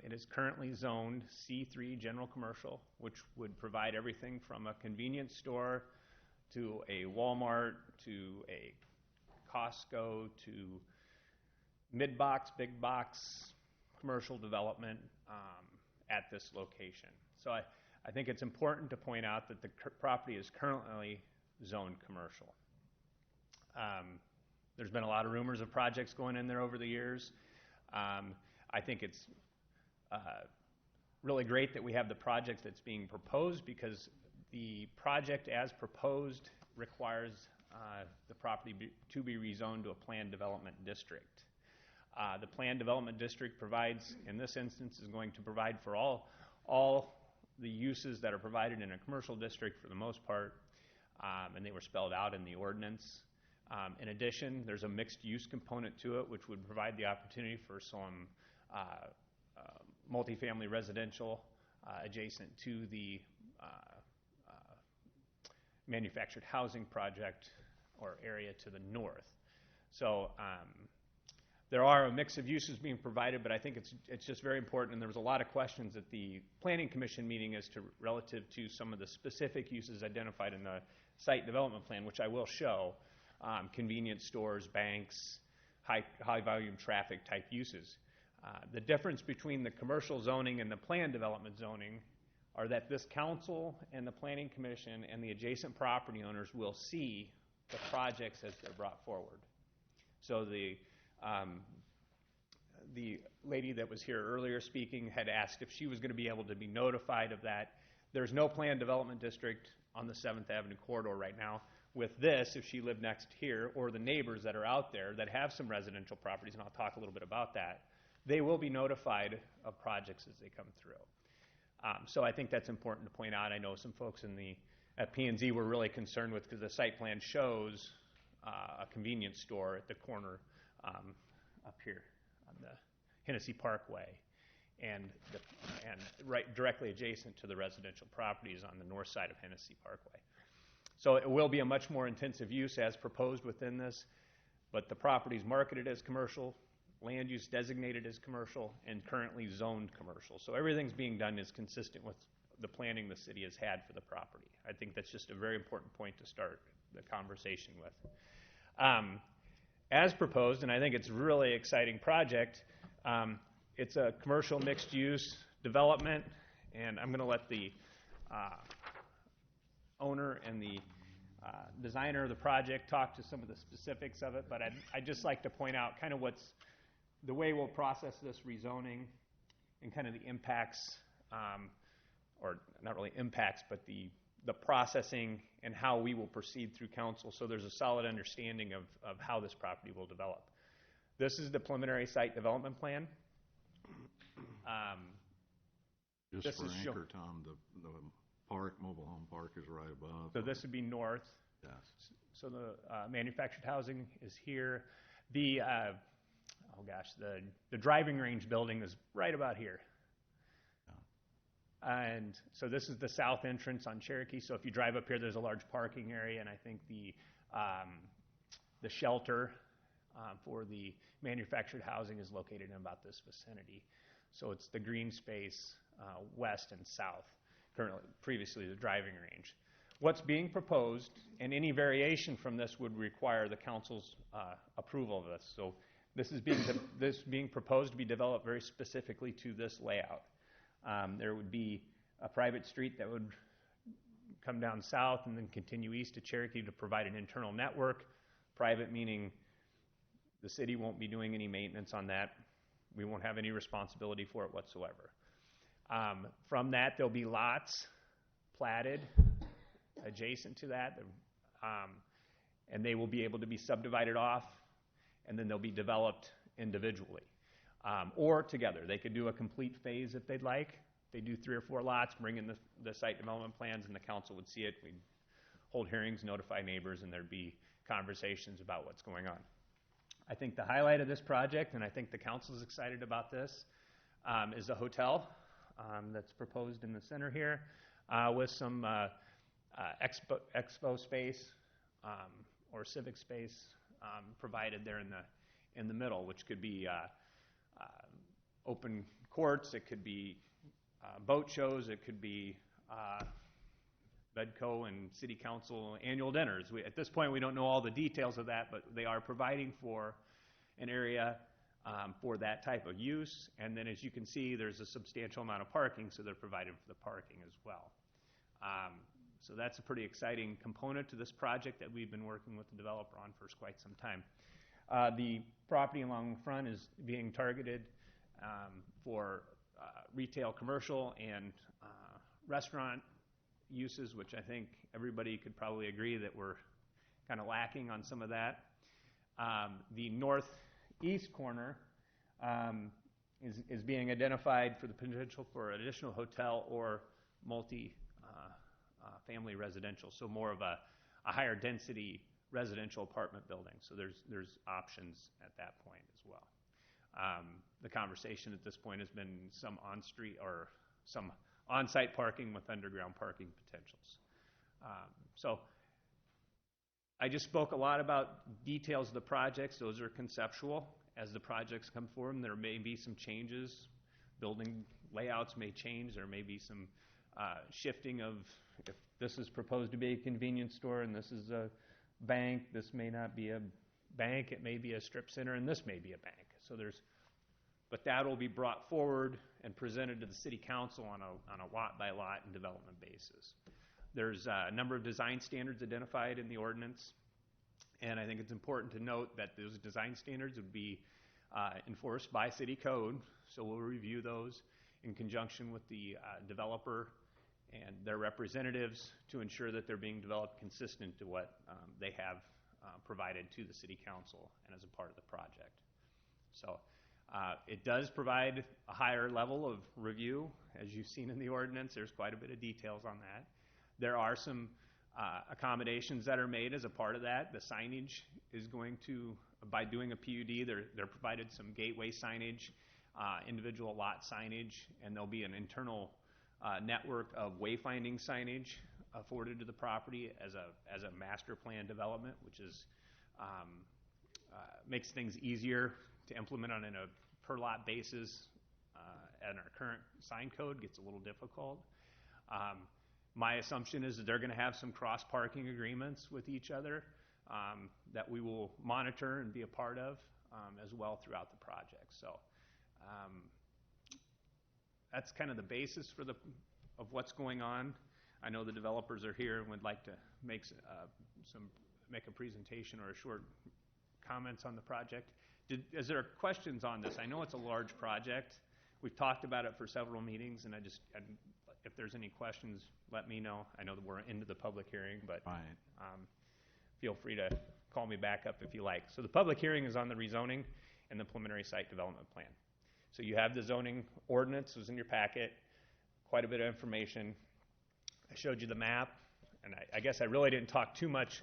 It is currently zoned C3 General Commercial, which would provide everything from a convenience store to a Walmart to a Costco to mid-box, big box commercial development at this location. So I think it's important to point out that the property is currently zoned commercial. There's been a lot of rumors of projects going in there over the years. I think it's really great that we have the project that's being proposed, because the project as proposed requires the property to be rezoned to a planned development district. The planned development district provides, in this instance, is going to provide for all the uses that are provided in a commercial district for the most part, and they were spelled out in the ordinance. In addition, there's a mixed use component to it, which would provide the opportunity for some multifamily residential adjacent to the manufactured housing project or area to the north. So there are a mix of uses being provided, but I think it's just very important, and there was a lot of questions at the Planning Commission meeting as to relative to some of the specific uses identified in the site development plan, which I will show, convenience stores, banks, high volume traffic type uses. The difference between the commercial zoning and the planned development zoning are that this council and the Planning Commission and the adjacent property owners will see the projects as they're brought forward. So the lady that was here earlier speaking had asked if she was going to be able to be notified of that. There's no planned development district on the 7th Avenue corridor right now. With this, if she lived next here, or the neighbors that are out there that have some residential properties, and I'll talk a little bit about that, they will be notified of projects as they come through. So I think that's important to point out. I know some folks at P&Z were really concerned with, because the site plan shows a convenience store at the corner up here on the Hennessy Parkway, and right directly adjacent to the residential properties on the north side of Hennessy Parkway. So it will be a much more intensive use as proposed within this, but the property is marketed as commercial, land use designated as commercial, and currently zoned commercial. So everything's being done is consistent with the planning the city has had for the property. I think that's just a very important point to start the conversation with. As proposed, and I think it's a really exciting project, it's a commercial mixed use development, and I'm going to let the owner and the designer of the project talk to some of the specifics of it, but I'd just like to point out kind of what's the way we'll process this rezoning and kind of the impacts, or not really impacts, but the processing and how we will proceed through council, so there's a solid understanding of how this property will develop. This is the preliminary site development plan.
Just for anchor, Tom, the park, mobile home park is right above.
So this would be north.
Yes.
So the manufactured housing is here. The the driving range building is right about here. And so this is the south entrance on Cherokee. So if you drive up here, there's a large parking area, and I think the shelter for the manufactured housing is located in about this vicinity. So it's the green space west and south, previously the driving range. What's being proposed, and any variation from this would require the council's approval of this. So this is being proposed to be developed very specifically to this layout. There would be a private street that would come down south and then continue east to Cherokee to provide an internal network. Private meaning the city won't be doing any maintenance on that. We won't have any responsibility for it whatsoever. From that, there'll be lots platted adjacent to that, and they will be able to be subdivided off, and then they'll be developed individually. Or together. They could do a complete phase if they'd like. They do 3 or 4 lots, bring in the site development plans, and the council would see it. We'd hold hearings, notify neighbors, and there'd be conversations about what's going on. I think the highlight of this project, and I think the council's excited about this, is the hotel that's proposed in the center here with some expo space or civic space provided there in the middle, which could be open courts, it could be boat shows, it could be Bedco and City Council annual dinners. At this point, we don't know all the details of that, but they are providing for an area for that type of use. And then, as you can see, there's a substantial amount of parking, so they're provided for the parking as well. So that's a pretty exciting component to this project that we've been working with the developer on for quite some time. The property along the front is being targeted for retail, commercial, and restaurant uses, which I think everybody could probably agree that we're kind of lacking on some of that. The northeast corner is being identified for the potential for additional hotel or multi-family residential, so more of a higher density residential apartment building. So there's options at that point as well. The conversation at this point has been some on-street or some on-site parking with underground parking potentials. So I just spoke a lot about details of the projects. Those are conceptual. As the projects come forward, there may be some changes. Building layouts may change. There may be some shifting of, if this is proposed to be a convenience store and this is a bank, this may not be a bank, it may be a strip center, and this may be a bank. So but that will be brought forward and presented to the city council on a lot by lot and development basis. There's a number of design standards identified in the ordinance, and I think it's important to note that those design standards would be enforced by city code, so we'll review those in conjunction with the developer and their representatives to ensure that they're being developed consistent to what they have provided to the city council and as a part of the project. So it does provide a higher level of review. As you've seen in the ordinance, there's quite a bit of details on that. There are some accommodations that are made as a part of that. The signage is going to, by doing a PUD, they're provided some gateway signage, individual lot signage, and there'll be an internal network of wayfinding signage afforded to the property as a master plan development, which is makes things easier to implement on a per lot basis. And our current sign code gets a little difficult. My assumption is that they're going to have some cross parking agreements with each other that we will monitor and be a part of as well throughout the project. So that's kind of the basis of what's going on. I know the developers are here and would like to make a presentation or a short comments on the project. Is there questions on this? I know it's a large project. We've talked about it for several meetings, and if there's any questions, let me know. I know that we're into the public hearing, but feel free to call me back up if you like. So the public hearing is on the rezoning and the preliminary site development plan. So you have the zoning ordinance was in your packet, quite a bit of information. I showed you the map, and I guess I really didn't talk too much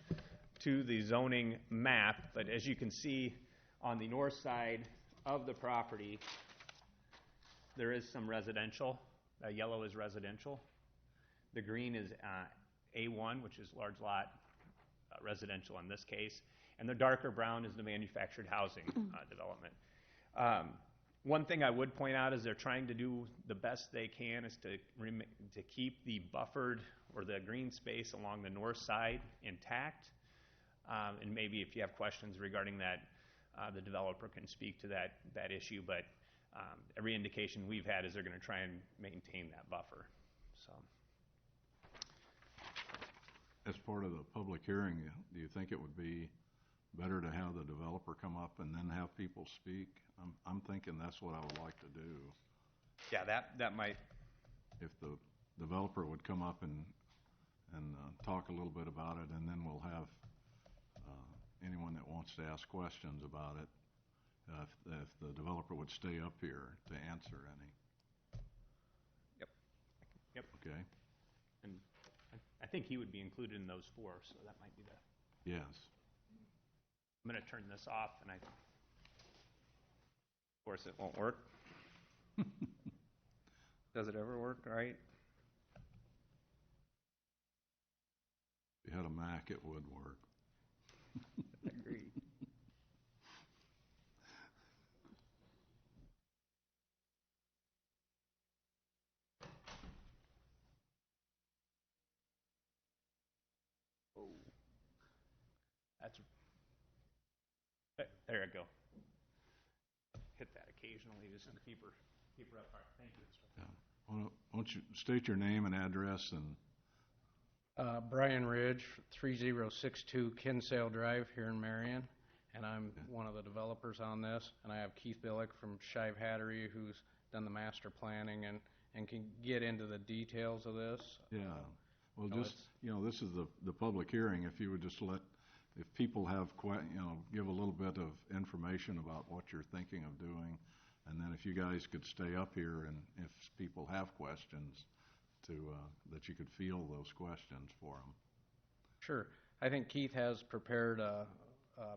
to the zoning map, but as you can see on the north side of the property, there is some residential The yellow is residential. The green is A1, which is large lot residential in this case. And the darker brown is the manufactured housing development. One thing I would point out is they're trying to do the best they can is to keep the buffered or the green space along the north side intact. And maybe if you have questions regarding that, the developer can speak to that issue. But every indication we've had is they're going to try and maintain that buffer. So,
As part of the public hearing, do you think it would be better to have the developer come up and then have people speak? I'm thinking that's what I would like to do.
yeah, that might.
If the developer would come up and talk a little bit about it, and then we'll have anyone that wants to ask questions about it, if the developer would stay up here to answer any.
Yep.
Okay?
And I think he would be included in those four, so that might be the.
Yes.
I'm going to turn this off, and of course it won't work. Does it ever work, right?
If you had a Mac, it would work.
Agreed. Oh, there you go. Hit that occasionally just to keep her up. All right, thank you.
Yeah. Why don't you state your name and address and.
Brian Ridge, 3062 Kinsale Drive here in Marion, and I'm one of the developers on this. And I have Keith Billick from Shive Hattery, who's done the master planning and can get into the details of this.
Yeah. Well, this is the public hearing. If you would just if people have, give a little bit of information about what you're thinking of doing, and then if you guys could stay up here and if people have questions, that you could field those questions for them.
Sure. I think Keith has prepared a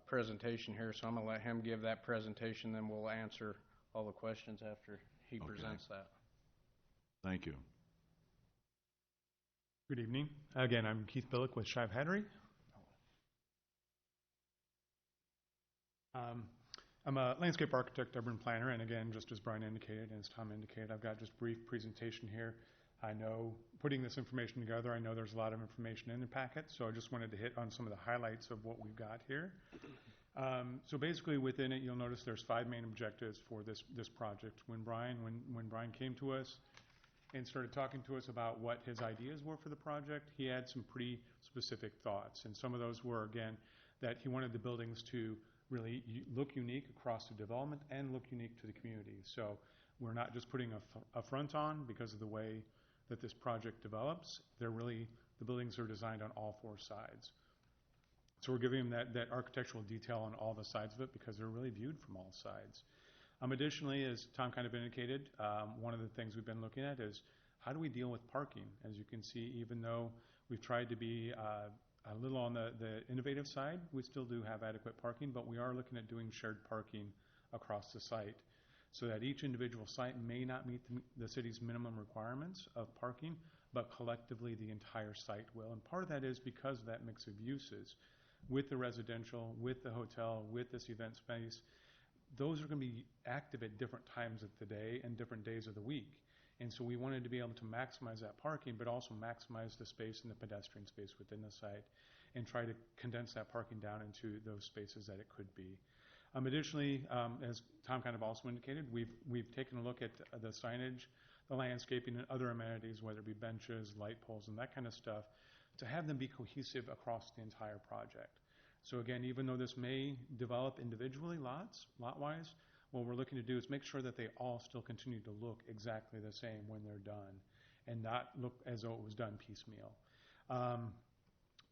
presentation here, so I'm going to let him give that presentation, then we'll answer all the questions after he presents that.
Thank you.
Good evening. Again, I'm Keith Billick with Shive Hattery. I'm a landscape architect, urban planner, and again, just as Brian indicated and as Tom indicated, I've got just a brief presentation here. I know, putting this information together, I know there's a lot of information in the packet, so I just wanted to hit on some of the highlights of what we've got here. So basically within it, you'll notice there's 5 main objectives for this project. When Brian came to us and started talking to us about what his ideas were for the project, he had some pretty specific thoughts. And some of those were, again, that he wanted the buildings to really look unique across the development and look unique to the community. So we're not just putting a front on because of the way that this project develops. The buildings are designed on all 4 sides. So we're giving them that architectural detail on all the sides of it because they're really viewed from all sides. Additionally, as Tom kind of indicated, one of the things we've been looking at is how do we deal with parking? As you can see, even though we've tried to be a little on the innovative side, we still do have adequate parking, but we are looking at doing shared parking across the site so that each individual site may not meet the city's minimum requirements of parking, but collectively the entire site will. And part of that is because of that mix of uses with the residential, with the hotel, with this event space. Those are going to be active at different times of the day and different days of the week. And so we wanted to be able to maximize that parking, but also maximize the space and the pedestrian space within the site and try to condense that parking down into those spaces that it could be. Additionally, as Tom kind of also indicated, we've taken a look at the signage, the landscaping, and other amenities, whether it be benches, light poles, and that kind of stuff, to have them be cohesive across the entire project. So again, even though this may develop individually lot-wise, what we're looking to do is make sure that they all still continue to look exactly the same when they're done and not look as though it was done piecemeal.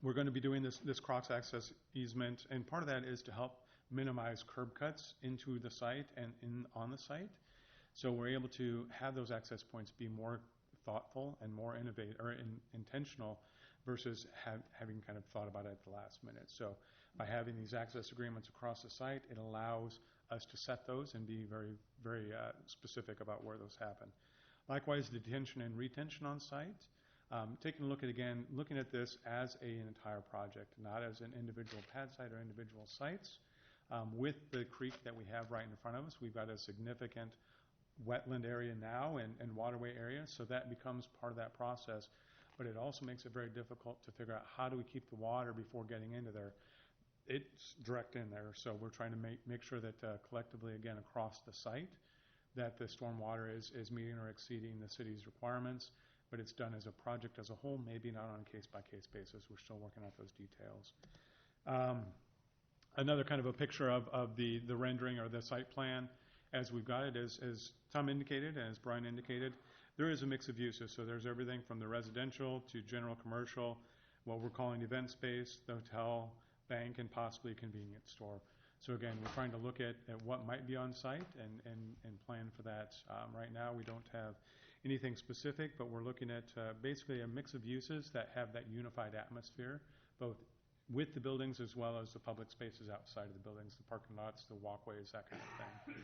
We're going to be doing this cross-access easement, and part of that is to help minimize curb cuts into the site and on the site. So we're able to have those access points be more thoughtful and more innovative or intentional versus having kind of thought about it at the last minute. So by having these access agreements across the site, it allows us to set those and be very, very specific about where those happen. Likewise, detention and retention on site. Taking a look at, again, looking at this as an entire project, not as an individual pad site or individual sites. With the creek that we have right in front of us, we've got a significant wetland area now and waterway area, so that becomes part of that process. But it also makes it very difficult to figure out how do we keep the water before getting into there. It's direct in there, so we're trying to make sure that collectively, again, across the site, that the stormwater is meeting or exceeding the city's requirements, but it's done as a project as a whole, maybe not on a case-by-case basis. We're still working out those details. Another kind of a picture of the rendering or the site plan as we've got it, as Tom indicated and as Brian indicated, there is a mix of uses. So there's everything from the residential to general commercial, what we're calling event space, the hotel, bank, and possibly a convenience store. So again, we're trying to look at what might be on site and plan for that. Right now, we don't have anything specific, but we're looking at basically a mix of uses that have that unified atmosphere, both with the buildings as well as the public spaces outside of the buildings, the parking lots, the walkways, that kind of thing.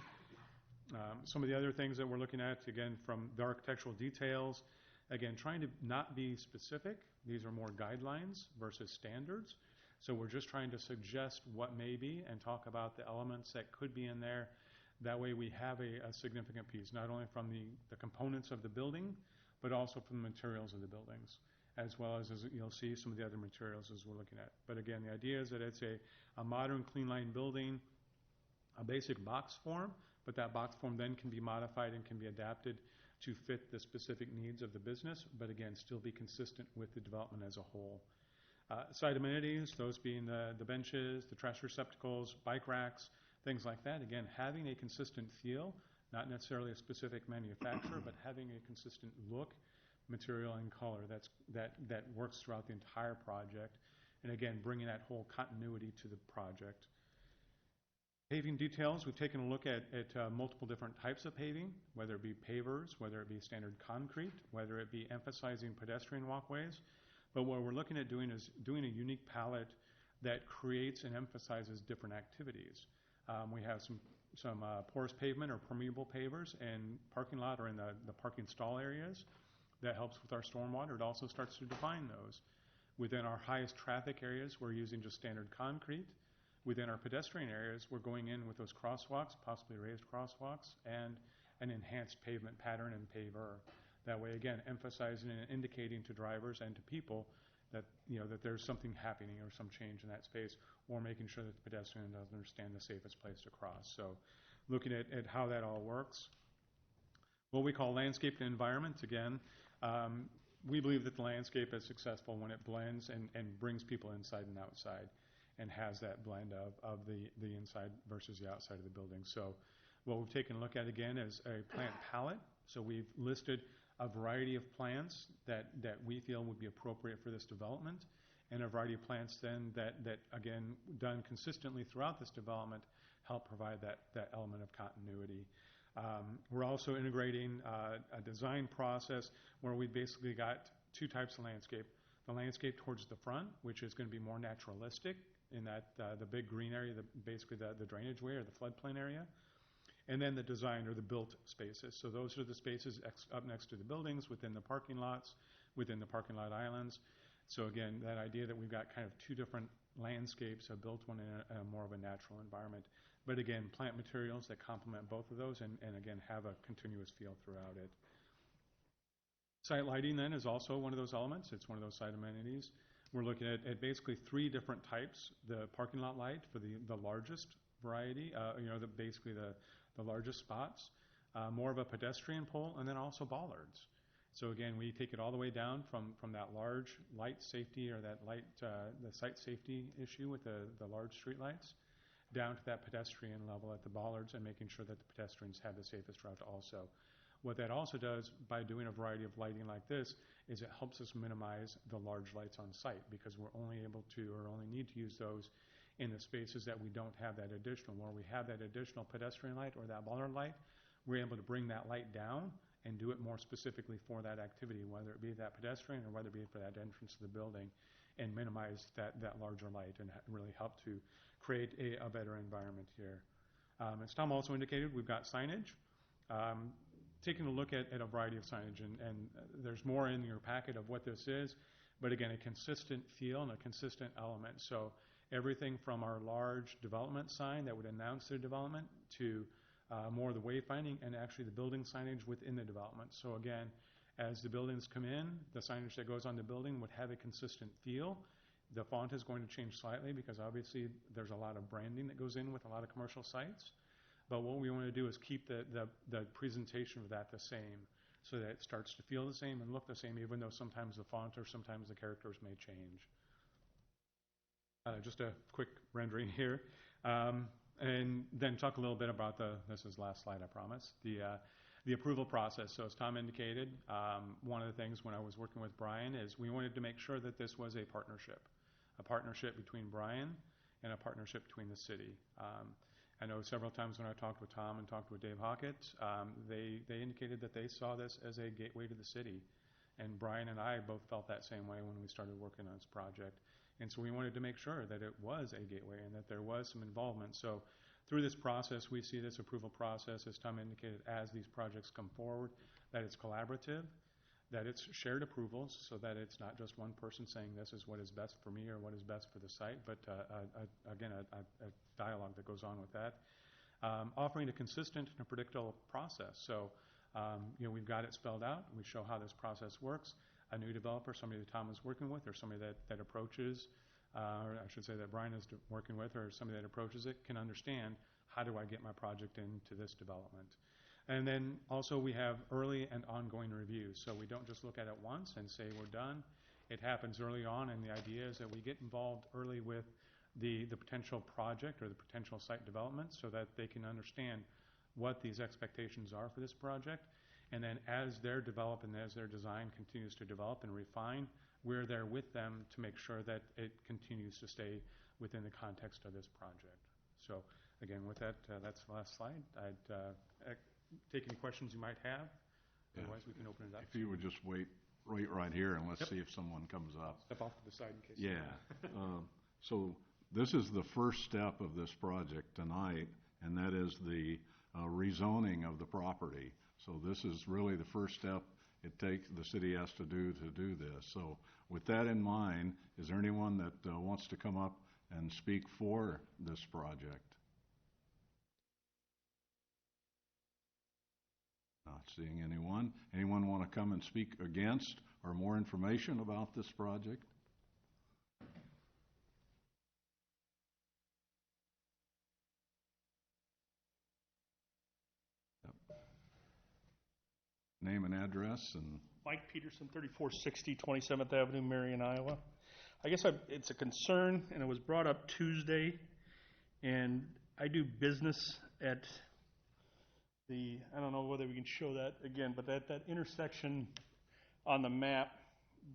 Some of the other things that we're looking at, again, from the architectural details, again, trying to not be specific. These are more guidelines versus standards. So we're just trying to suggest what may be and talk about the elements that could be in there. That way we have a significant piece, not only from the components of the building, but also from the materials of the buildings, as well as you'll see some of the other materials as we're looking at. But again, the idea is that it's a modern clean line building, a basic box form, but that box form then can be modified and can be adapted to fit the specific needs of the business, but again, still be consistent with the development as a whole. Site amenities, those being the benches, the trash receptacles, bike racks, things like that. Again, having a consistent feel, not necessarily a specific manufacturer, but having a consistent look, material, and color that works throughout the entire project. And again, bringing that whole continuity to the project. Paving details, we've taken a look at multiple different types of paving, whether it be pavers, whether it be standard concrete, whether it be emphasizing pedestrian walkways. But what we're looking at doing is doing a unique palette that creates and emphasizes different activities. We have some porous pavement or permeable pavers in parking lot or in the parking stall areas. That helps with our stormwater. It also starts to define those. Within our highest traffic areas, we're using just standard concrete. Within our pedestrian areas, we're going in with those crosswalks, possibly raised crosswalks, and an enhanced pavement pattern and paver. That way, again, emphasizing and indicating to drivers and to people that that there's something happening or some change in that space, or making sure that the pedestrian does understand the safest place to cross. So, looking at how that all works. What we call landscape and environment, again, we believe that the landscape is successful when it blends and brings people inside and outside, and has that blend of the inside versus the outside of the building. So what we've taken a look at again is a plant palette. So we've listed a variety of plants that we feel would be appropriate for this development, and a variety of plants then that again, done consistently throughout this development, help provide that element of continuity. We're also integrating a design process where we basically got two types of landscape. The landscape towards the front, which is going to be more naturalistic, in that the big green area, basically the drainage way or the floodplain area, and then the design or the built spaces. So those are the spaces up next to the buildings, within the parking lots, within the parking lot islands. So again, that idea that we've got kind of two different landscapes, a built one and a more of a natural environment. But again, plant materials that complement both of those and again, have a continuous feel throughout it. Site lighting then is also one of those elements. It's one of those site amenities. We're looking at basically three different types. The parking lot light for the largest variety, basically the largest spots, more of a pedestrian pole, and then also bollards. So again, we take it all the way down from that large light safety or that light, the site safety issue with the large street lights, down to that pedestrian level at the bollards and making sure that the pedestrians have the safest route also. What that also does by doing a variety of lighting like this is it helps us minimize the large lights on site, because we're only able to or only need to use those in the spaces that we don't have that additional. Where we have that additional pedestrian light or that bollard light, we're able to bring that light down and do it more specifically for that activity, whether it be that pedestrian or whether it be for that entrance to the building, and minimize that larger light and really help to create a better environment here. As Tom also indicated, we've got signage. taking a look at a variety of signage, and there's more in your packet of what this is, but again, a consistent feel and a consistent element. So everything from our large development sign that would announce the development to more of the wayfinding and actually the building signage within the development. So again, as the buildings come in, the signage that goes on the building would have a consistent feel. The font is going to change slightly because obviously there's a lot of branding that goes in with a lot of commercial sites. But what we want to do is keep the presentation of that the same so that it starts to feel the same and look the same, even though sometimes the font or sometimes the characters may change. Just a quick rendering here. And then talk a little bit about this is the last slide, I promise, the approval process. So as Tom indicated, one of the things when I was working with Brian is we wanted to make sure that this was a partnership between Brian and a partnership between the city. I know several times when I talked with Tom and talked with Dave Hockett, they indicated that they saw this as a gateway to the city. And Brian and I both felt that same way when we started working on this project. And so we wanted to make sure that it was a gateway and that there was some involvement. So through this process, we see this approval process, as Tom indicated, as these projects come forward, that it's collaborative, that it's shared approvals, so that it's not just one person saying this is what is best for me or what is best for the site, but again, a dialogue that goes on with that. Offering a consistent and a predictable process. So, we've got it spelled out. We show how this process works. A new developer, somebody that Tom is working with, or somebody that approaches, or I should say that Brian is working with, or somebody that approaches it, can understand how do I get my project into this development. And then also we have early and ongoing reviews. So we don't just look at it once and say we're done. It happens early on, and the idea is that we get involved early with the potential project or the potential site development so that they can understand what these expectations are for this project. And then as they're developed and as their design continues to develop and refine, we're there with them to make sure that it continues to stay within the context of this project. So again, with that, that's the last slide. I'd take any questions you might have.
Yeah.
Otherwise, we can open it up.
If you would just wait right here and let's see if someone comes up.
Step off to the side in case.
Yeah. So this is the first step of this project tonight, and that is the rezoning of the property. So this is really the first step the city has to do this. So with that in mind, is there anyone that wants to come up and speak for this project? Not seeing anyone. Anyone want to come and speak against or more information about this project? Name and address and...
Mike Peterson, 3460 27th Avenue, Marion, Iowa. I guess it's a concern, and it was brought up Tuesday, and I do business at I don't know whether we can show that again, but that intersection on the map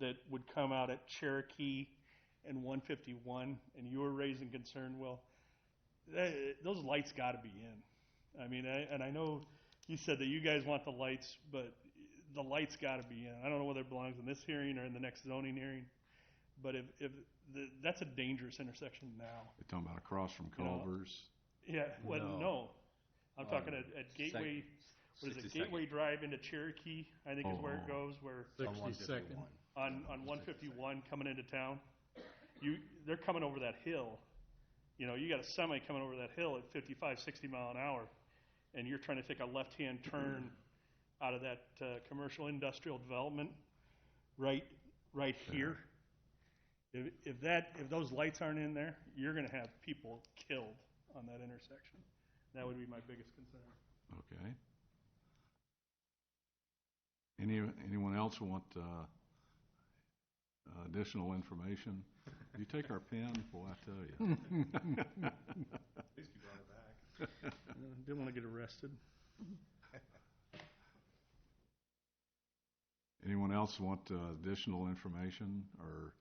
that would come out at Cherokee and 151, and you were raising concern, well, those lights got to be in. I mean, and I know you said that you guys want the lights, but the lights got to be in. I don't know whether it belongs in this hearing or in the next zoning hearing, but that's a dangerous intersection now.
You're talking about across from Culver's?
Yeah, well, no. I'm talking at Gateway, what is it, Gateway Drive into Cherokee, I think is where it goes, where
62nd.
on 151 coming into town. They're coming over that hill. You know, you got a semi coming over that hill at 55, 60 mile an hour, and you're trying to take a left-hand turn out of that commercial industrial development right here. If those lights aren't in there, you're going to have people killed on that intersection. That would be my biggest concern.
Okay. Anyone else want additional information? If you take our pen, boy, I tell you.
At least you brought it back. Didn't want to get arrested.
Anyone else want additional information or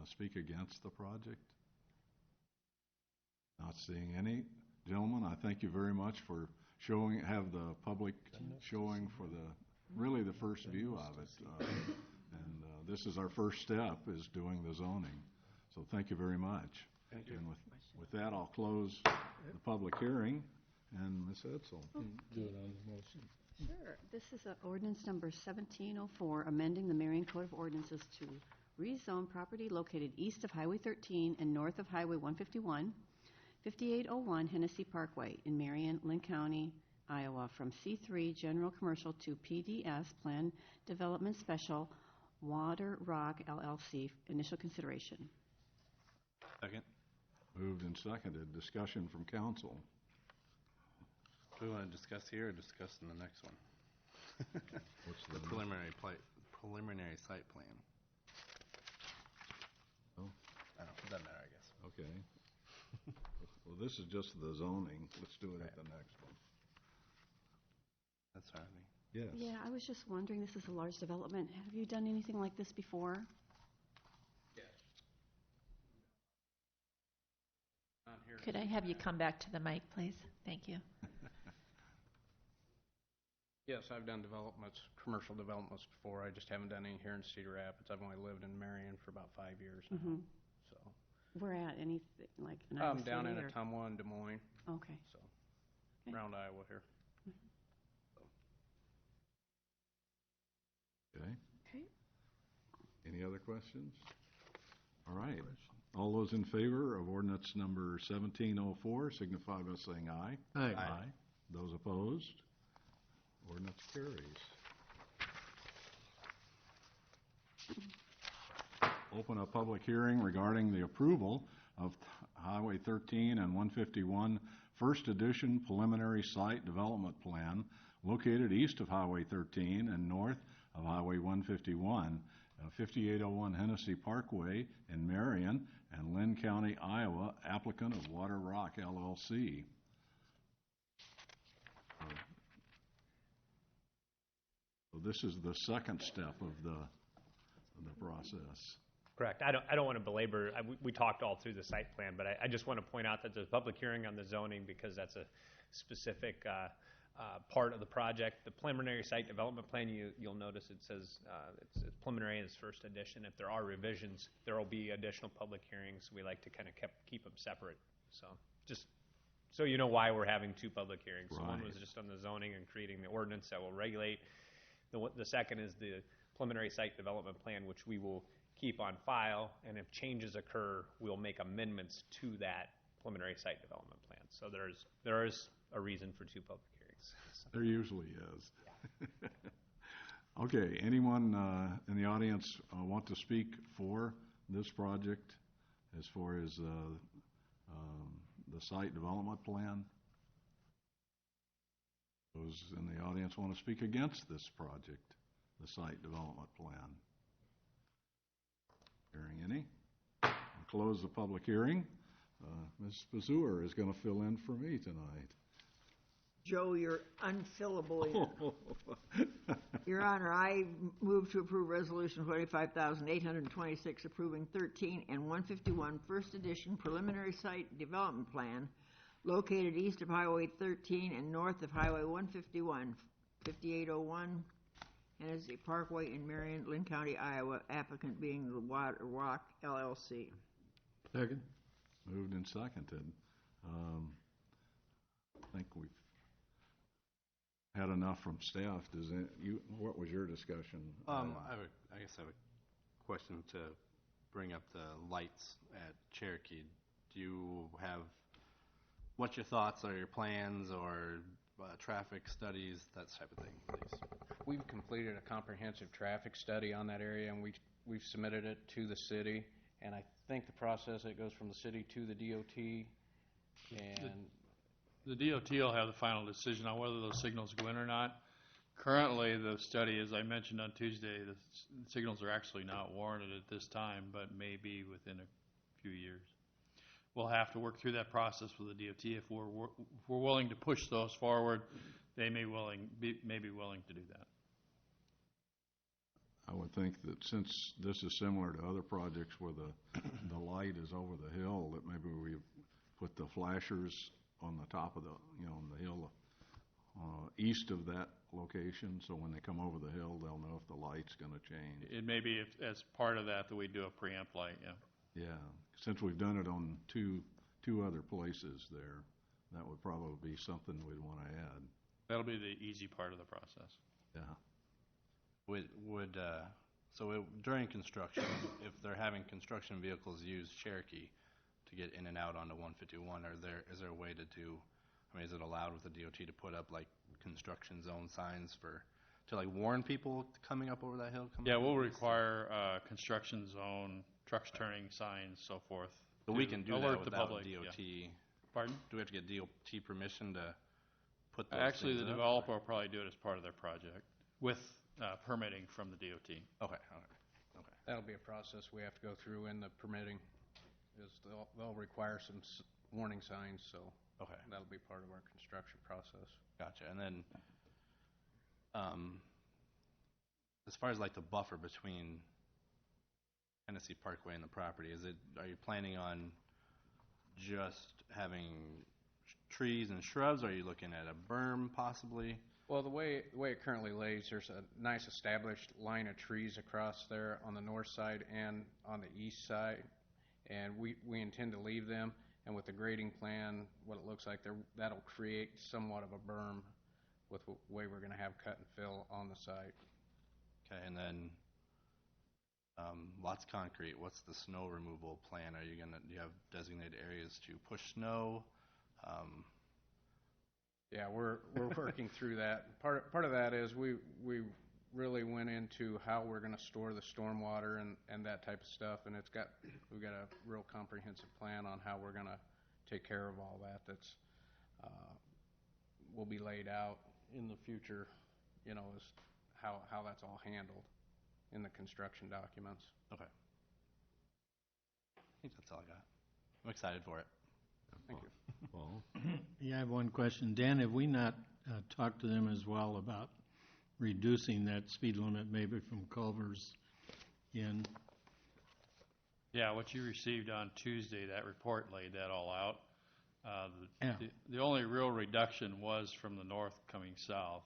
speak against the project? Not seeing any. Gentlemen, I thank you very much for have the public showing for really the first view of it. And this is our first step, is doing the zoning. So thank you very much.
Thank you.
And with that, I'll close the public hearing. And Ms. Edsel.
Do it on the motion.
Sure.
Sure. This is ordinance number 1704, amending the Marion Code of Ordinances to rezone property located east of Highway 13 and north of Highway 151, 5801 Hennessy Parkway in Marion, Lynn County, Iowa, from C3 General Commercial to PDS Plan Development Special Water Rock LLC. Initial consideration.
Second.
Moved and seconded. Discussion from council.
Do we want to discuss here or discuss in the next one?
What's
The preliminary site plan.
Oh.
I don't know, it doesn't matter, I guess.
Okay. Well, this is just the zoning. Let's do it at the next one.
That's fine with me.
Yes.
Yeah, I was just wondering, this is a large development. Have you done anything like this before?
Could I have you come back to the mic, please? Thank you.
Yes, I've done developments, commercial developments before. I just haven't done any here in Cedar Rapids. I've only lived in Marion for about 5 years now.
Mm-hmm.
So
Where at? Anything like in Iowa
I'm down in
City or-
Ottumwa and Des Moines,
Okay.
so
Okay.
around Iowa here.
Okay.
Okay.
Any other questions? All right. All those in favor of ordinance number 1704 signify by saying aye.
Aye.
Aye. Those opposed? Ordinance carries. Open a public hearing regarding the approval of Highway 13 and 151 First Edition Preliminary Site Development Plan located east of Highway 13 and north of Highway 151, 5801 Hennessy Parkway in Marion and Lynn County, Iowa, applicant of Water Rock LLC. So this is the second step of the process.
Correct. I don't want to belabor, we talked all through the site plan, but I just want to point out that there's a public hearing on the zoning because that's a specific part of the project. The preliminary site development plan, you'll notice it says it's preliminary in its first edition. If there are revisions, there will be additional public hearings. We like to kind of keep them separate. So just so you know why we're having two public hearings. So one was just on the zoning and creating the ordinance that will regulate. The second is the preliminary site development plan, which we will keep on file, and if changes occur, we'll make amendments to that preliminary site development plan. So there is a reason for two public hearings.
There usually is. Yeah. Okay, anyone in the audience want to speak for this project as far as the site development plan? Those in the audience want to speak against this project, the site development plan? Hearing any? I'll close the public hearing. Ms. Pazur is going to fill in for me tonight.
Joe, you're unfillable. Your Honor, I move to approve Resolution 25,826 approving 13 and 151 First Edition Preliminary Site Development Plan located east of Highway 13 and north of Highway 151, 5801 Hennessy Parkway in Marion, Lynn County, Iowa, applicant being the Water Rock LLC.
Second.
Moved and seconded. I think we've had enough from staff. What was your discussion?
I guess I have a question to bring up the lights at Cherokee. Do you have, what's your thoughts or your plans or traffic studies, that type of thing, please?
We've completed a comprehensive traffic study on that area, and we've submitted it to the city. And I think the process, it goes from the city to the DOT, and
the DOT will have the final decision on whether those signals go in or not. Currently, the study, as I mentioned on Tuesday, the signals are actually not warranted at this time, but may be within a few years. We'll have to work through that process with the DOT. If we're willing to push those forward, they may be willing to do that.
I would think that since this is similar to other projects where the light is over the hill, that maybe we put the flashers on the top of on the hill east of that location, so when they come over the hill, they'll know if the light's going to change.
It may be as part of that we do a preamp light, yeah.
Yeah, since we've done it on two other places there, that would probably be something we'd want to add.
That'll be the easy part of the process.
Yeah.
During construction, if they're having construction vehicles use Cherokee to get in and out onto 151, is there a way to do, I mean, is it allowed with the DOT to put up like construction zone signs to like warn people coming up over that hill?
Yeah, we'll require construction zone, trucks turning signs, so forth.
But we can do that
alert the
without
public.
DOT.
Yeah. Pardon?
Do we have to get DOT permission to put those
Actually,
things
the
up?
developer will probably do it as part of their project with permitting from the DOT.
Okay.
That'll be a process we have to go through in the permitting, is they'll require some warning signs, so
Okay.
that'll be part of our construction process.
Gotcha. And then, as far as like the buffer between Tennessee Parkway and the property, are you planning on just having trees and shrubs? Are you looking at a berm possibly?
Well, the way it currently lays, there's a nice established line of trees across there on the north side and on the east side, and we intend to leave them. And with the grading plan, what it looks like there, that'll create somewhat of a berm with the way we're going to have cut and fill on the site.
Okay, and then lots of concrete. What's the snow removal plan? Do you have designated areas to push snow?
Yeah, we're working through that. Part of that is we really went into how we're going to store the stormwater and that type of stuff, and we've got a real comprehensive plan on how we're going to take care of all that. That's will be laid out in the future, as how that's all handled in the construction documents.
Okay. I think that's all I got. I'm excited for it.
Thank you.
Paul?
Yeah, I have one question. Dan, have we not talked to them as well about reducing that speed limit maybe from Culver's in?
Yeah, what you received on Tuesday, that report laid that all out.
Yeah.
The only real reduction was from the north coming south.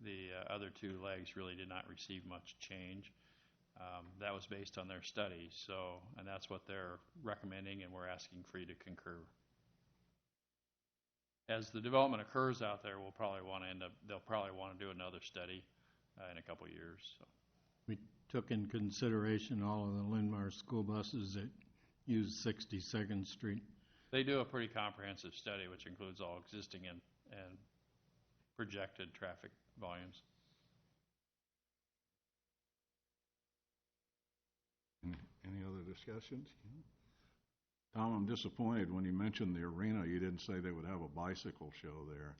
The other two legs really did not receive much change. That was based on their study, and that's what they're recommending, and we're asking for you to concur. As the development occurs out there, they'll probably want to do another study in a couple years. So.
We took in consideration all of the Linn-Mar school buses that use 62nd Street.
They do a pretty comprehensive study, which includes all existing and projected traffic volumes.
Any other discussions? Tom, I'm disappointed when you mentioned the arena, you didn't say they would have a bicycle show there.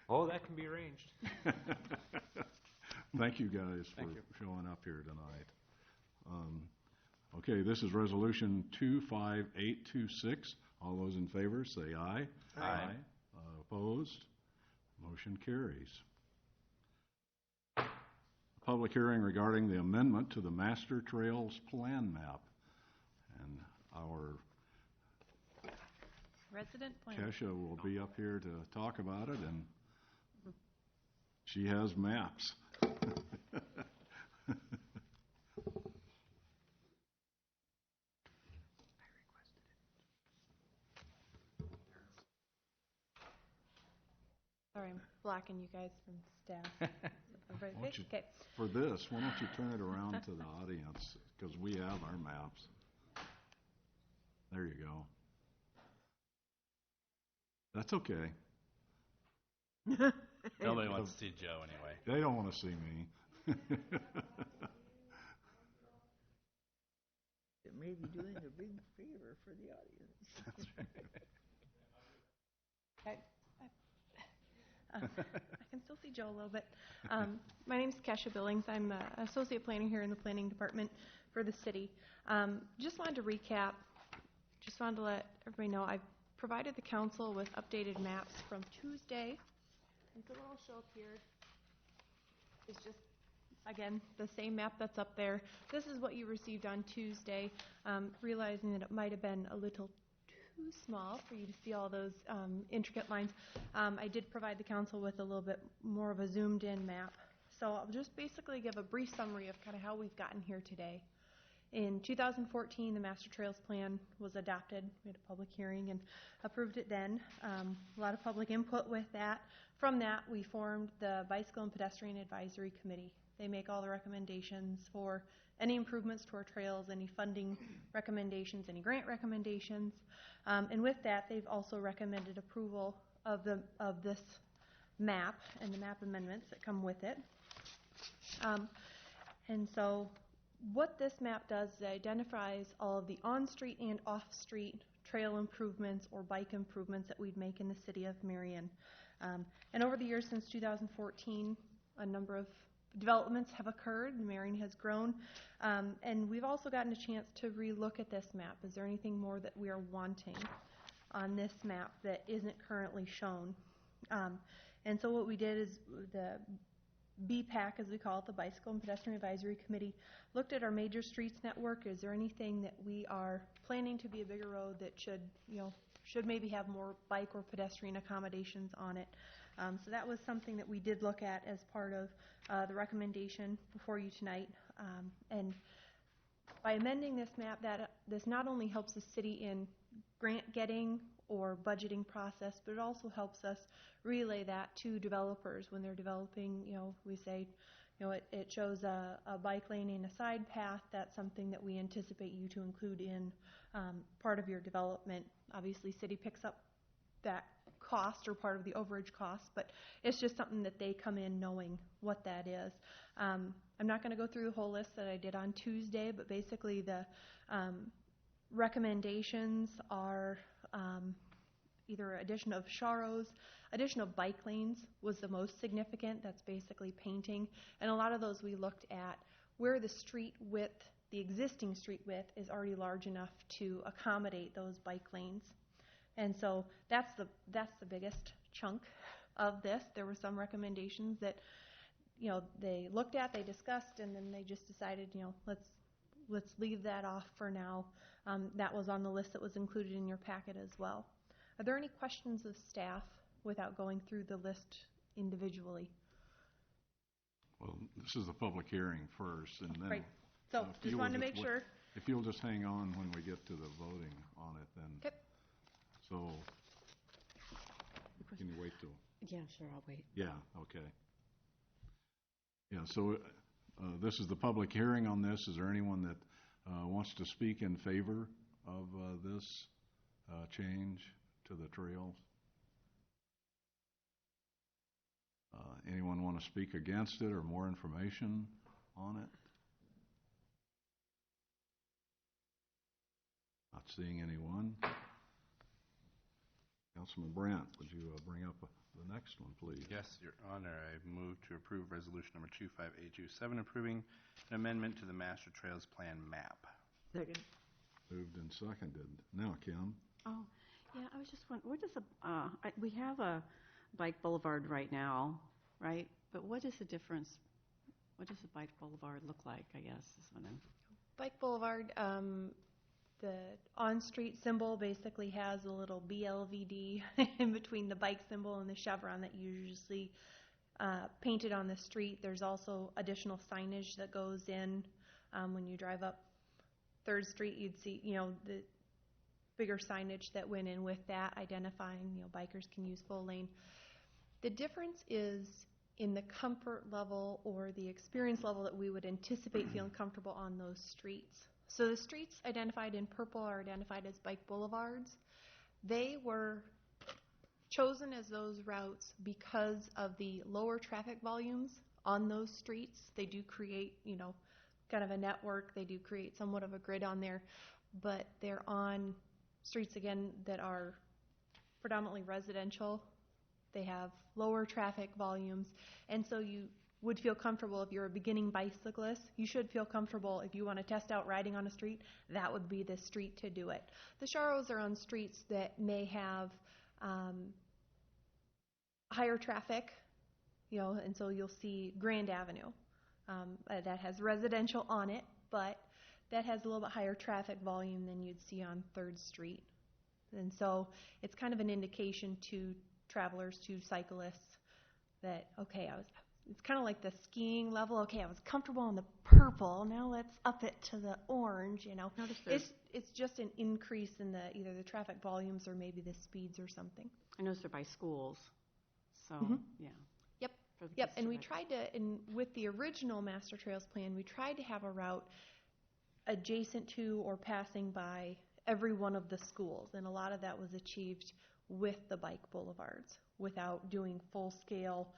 Oh, that can be arranged.
Thank you guys for showing up here tonight. Okay, this is Resolution 25826. All those in favor say aye.
Aye.
Opposed? Motion carries. Public hearing regarding the amendment to the Master Trails Plan Map. And our
resident plan.
Kesha will be up here to talk about it, and she has maps.
Sorry, I'm blocking you guys from staff. Okay.
For this, why don't you turn it around to the audience, because we have our maps. There you go. That's okay.
Nobody wants to see Joe anyway.
They don't want to see me.
It may be doing a big favor for the audience.
That's right.
I can still see Joe a little bit. My name's Kesha Billings. I'm an associate planner here in the planning department for the city. Just wanted to recap. Just wanted to let everybody know I've provided the council with updated maps from Tuesday. And so what I'll show up here is just, again, the same map that's up there. This is what you received on Tuesday, realizing that it might have been a little too small for you to see all those intricate lines. I did provide the council with a little bit more of a zoomed in map. So I'll just basically give a brief summary of kind of how we've gotten here today. In 2014, the Master Trails Plan was adopted. We had a public hearing and approved it then. A lot of public input with that. From that, we formed the Bicycle and Pedestrian Advisory Committee. They make all the recommendations for any improvements to our trails, any funding recommendations, any grant recommendations. And with that, they've also recommended approval of this map and the map amendments that come with it. And so what this map does is it identifies all of the on-street and off-street trail improvements or bike improvements that we'd make in the city of Marion. And over the years since 2014, a number of developments have occurred. Marion has grown. And we've also gotten a chance to relook at this map. Is there anything more that we are wanting on this map that isn't currently shown? And so what we did is the BPAC, as we call it, the Bicycle and Pedestrian Advisory Committee, looked at our major streets network. Is there anything that we are planning to be a bigger road that should maybe have more bike or pedestrian accommodations on it? So that was something that we did look at as part of the recommendation before you tonight. And by amending this map, this not only helps the city in grant getting or budgeting process, but it also helps us relay that to developers when they're developing. We say, it shows a bike lane and a side path. That's something that we anticipate you to include in part of your development. Obviously, city picks up that cost or part of the overage cost, but it's just something that they come in knowing what that is. I'm not going to go through the whole list that I did on Tuesday, but basically the recommendations are either addition of charros, addition of bike lanes was the most significant. That's basically painting. And a lot of those we looked at where the street width, the existing street width, is already large enough to accommodate those bike lanes. And so that's the biggest chunk of this. There were some recommendations that they looked at, they discussed, and then they just decided let's leave that off for now. That was on the list that was included in your packet as well. Are there any questions of staff without going through the list individually?
Well, this is the public hearing first, and then.
Right. So just wanted to make sure.
If you'll just hang on when we get to the voting on it, then.
Okay.
So, can you wait till?
Yeah, sure, I'll wait.
Yeah, okay. Yeah, so this is the public hearing on this. Is there anyone that wants to speak in favor of this change to the trails? Anyone want to speak against it or more information on it? Not seeing anyone. Councilman Brandt, would you bring up the next one, please?
Yes, Your Honor. I move to approve resolution number 25827, approving an amendment to the Master Trails Plan map.
Second.
Moved and seconded. Now, Kim.
Oh, yeah, I was just wondering, what is we have a bike boulevard right now, right? But what is the difference? What does a bike boulevard look like, I guess, is what I'm...
Bike boulevard, the on-street symbol basically has a little BLVD in between the bike symbol and the chevron that you usually painted on the street. There's also additional signage that goes in. When you drive up 3rd Street, you'd see, the bigger signage that went in with that, identifying, bikers can use full lane. The difference is in the comfort level or the experience level that we would anticipate feeling comfortable on those streets. So the streets identified in purple are identified as bike boulevards. They were chosen as those routes because of the lower traffic volumes on those streets. They do create, kind of a network. They do create somewhat of a grid on there, but they're on streets, again, that are predominantly residential. They have lower traffic volumes, and so you would feel comfortable if you're a beginning bicyclist. You should feel comfortable if you want to test out riding on a street. That would be the street to do it. The Charros are on streets that may have higher traffic, and so you'll see Grand Avenue that has residential on it, but that has a little bit higher traffic volume than you'd see on 3rd Street. And so it's kind of an indication to travelers, to cyclists, that, okay, it's kind of like the skiing level. Okay, I was comfortable on the purple. Now let's up it to the orange.
Notice there's,
It's just an increase in either the traffic volumes or maybe the speeds or something.
I noticed they're by schools, so, yeah.
Yep.
for the
Yep.
kids
And
to
we
ride.
tried to, with the original Master Trails plan, we tried to have a route adjacent to or passing by every one of the schools, and a lot of that was achieved with the bike boulevards without doing full-scale